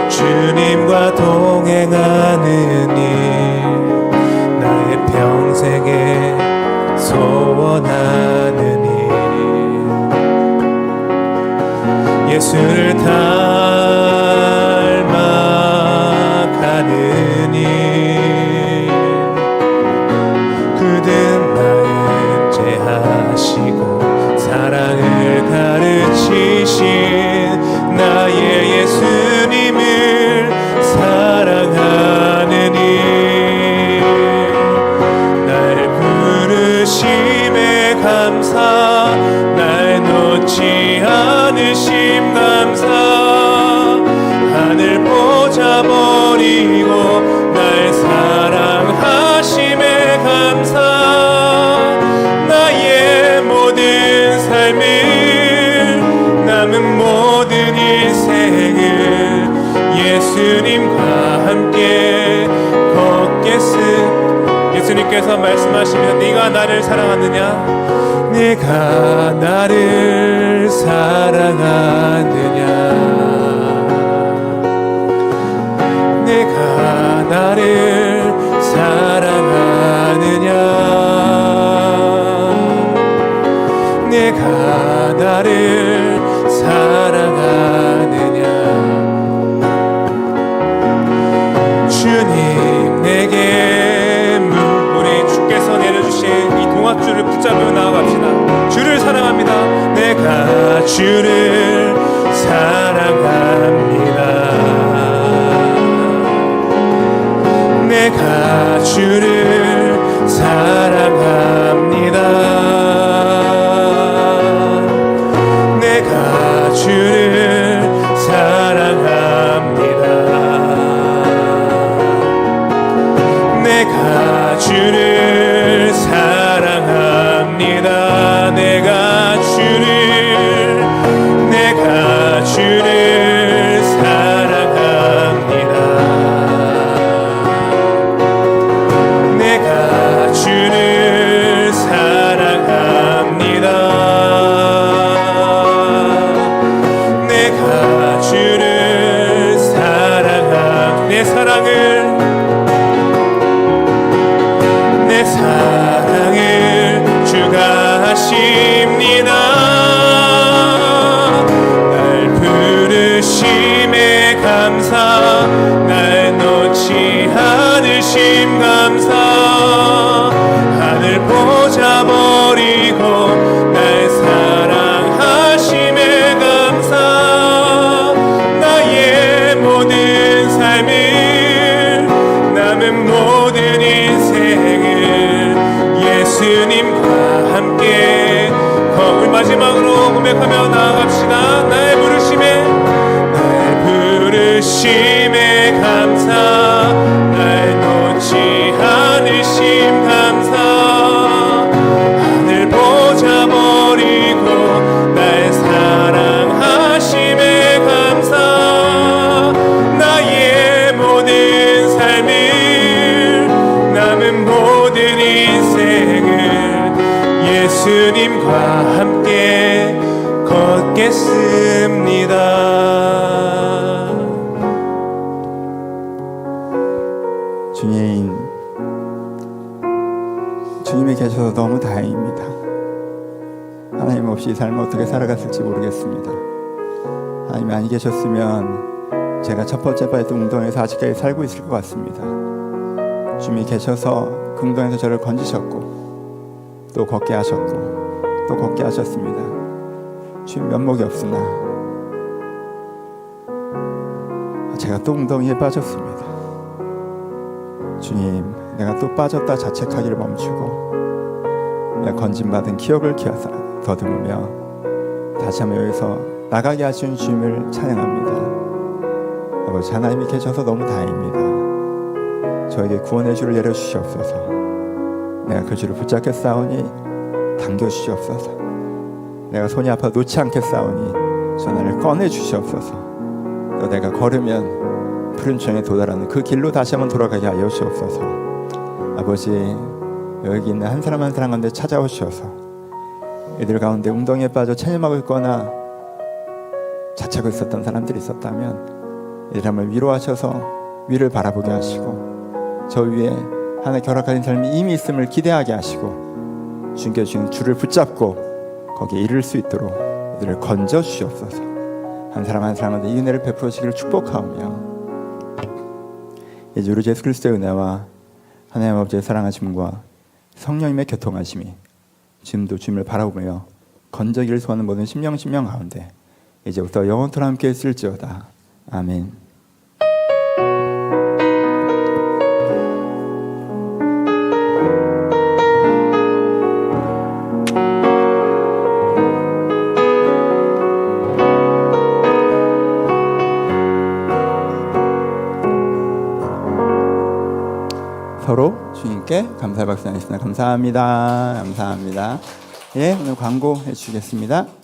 주님과 동행하는 일 나의 평생에 소원하는 일 예수를 닮아가는 일 하시고 사랑을 가르치신 나의 예수님을 사랑하는 일 날 부르심에 감사 날 놓지 않으심 감사 하늘 보자 버리고 날 사랑하심에 감사 모든 삶을 남은 모든 인생을 예수님과 함께 걷겠음. 예수님께서 말씀하시면 네가 나를 사랑하느냐 네가 나를 사랑하느냐 네가 나를 사랑하느냐 내가 나를 사랑하느냐 주님 내게 우리 주께서 내려주신 이 동아줄을 붙잡으며 나아갑시다. 주를 사랑합니다. 내가 주를 사랑합니다. 내가 주를 사랑합니다. 내가 주를 사랑합니다. 내가 주를 사랑합니다. 내가 주를 사랑합니다. 내가 부르십니다. 날 부르심에 감사, 날 놓지 않으심 감사. 하늘 보자 버리고 날 사랑하심에 감사. 나의 모든 삶을, 남은 모든 인생을 예수님과 함께 우리 마지막으로 고백하며 나아갑시다. 나의 부르심에 감사, 날 놓지 않으심 감사. 하늘 보자 버리고 날 사랑하심에 감사. 나의 모든 삶을, 남은 모든 인생을 예수님과 함께 걷겠습니다. 주님이 계셔서 너무 다행입니다. 하나님 없이 이 삶을 어떻게 살아갔을지 모르겠습니다. 하나님이 안 계셨으면 제가 첫 번째 발했던 웅덩이에서 아직까지 살고 있을 것 같습니다. 주님이 계셔서 그 웅덩이에서 저를 건지셨고 또 걷게 하셨고 또 걷게 하셨습니다. 주님 면목이 없으나 제가 또 웅덩이에 빠졌습니다. 주님, 내가 또 빠졌다 자책하기를 멈추고 내가 건짐받은 기억을 더듬으며 다시 한번 여기서 나가게 하신 주님을 찬양합니다. 아버지 하나님이 계셔서 너무 다행입니다. 저에게 구원의 줄을 내려주시옵소서. 내가 그 줄을 붙잡게 싸우니 당겨주시옵소서. 내가 손이 아파 놓지 않게 싸우니 전화를 꺼내주시옵소서. 또 내가 걸으면 푸른 청에 도달하는 그 길로 다시 한번 돌아가게 하여 주옵소서. 아버지, 여기 있는 한 사람 한 사람 가운데 찾아오셔서 이들 가운데 웅덩이에 빠져 체념하고 있거나 자책하고 있었던 사람들이 있었다면 이들 한번 위로하셔서 위를 바라보게 하시고 저 위에 하나 결박하는 삶이 이미 있음을 기대하게 하시고 주님께 주신 줄을 붙잡고 거기에 이를 수 있도록 이들을 건져 주시옵소서. 한 사람 한 사람한테 이 은혜를 베풀어 주시기를 축복하오며 이제 우리 예수 그리스도의 은혜와 하나님 아버지의 사랑하심과 성령님의 교통하심이 지금도 주님을 바라보며 건져기를 소하는 모든 심령 가운데 이제부터 영원토록 함께 있을지어다. 아멘. 서로 주님께 감사의 박수 나누겠습니다. 감사합니다. 감사합니다. 예, 오늘 광고 해주시겠습니다.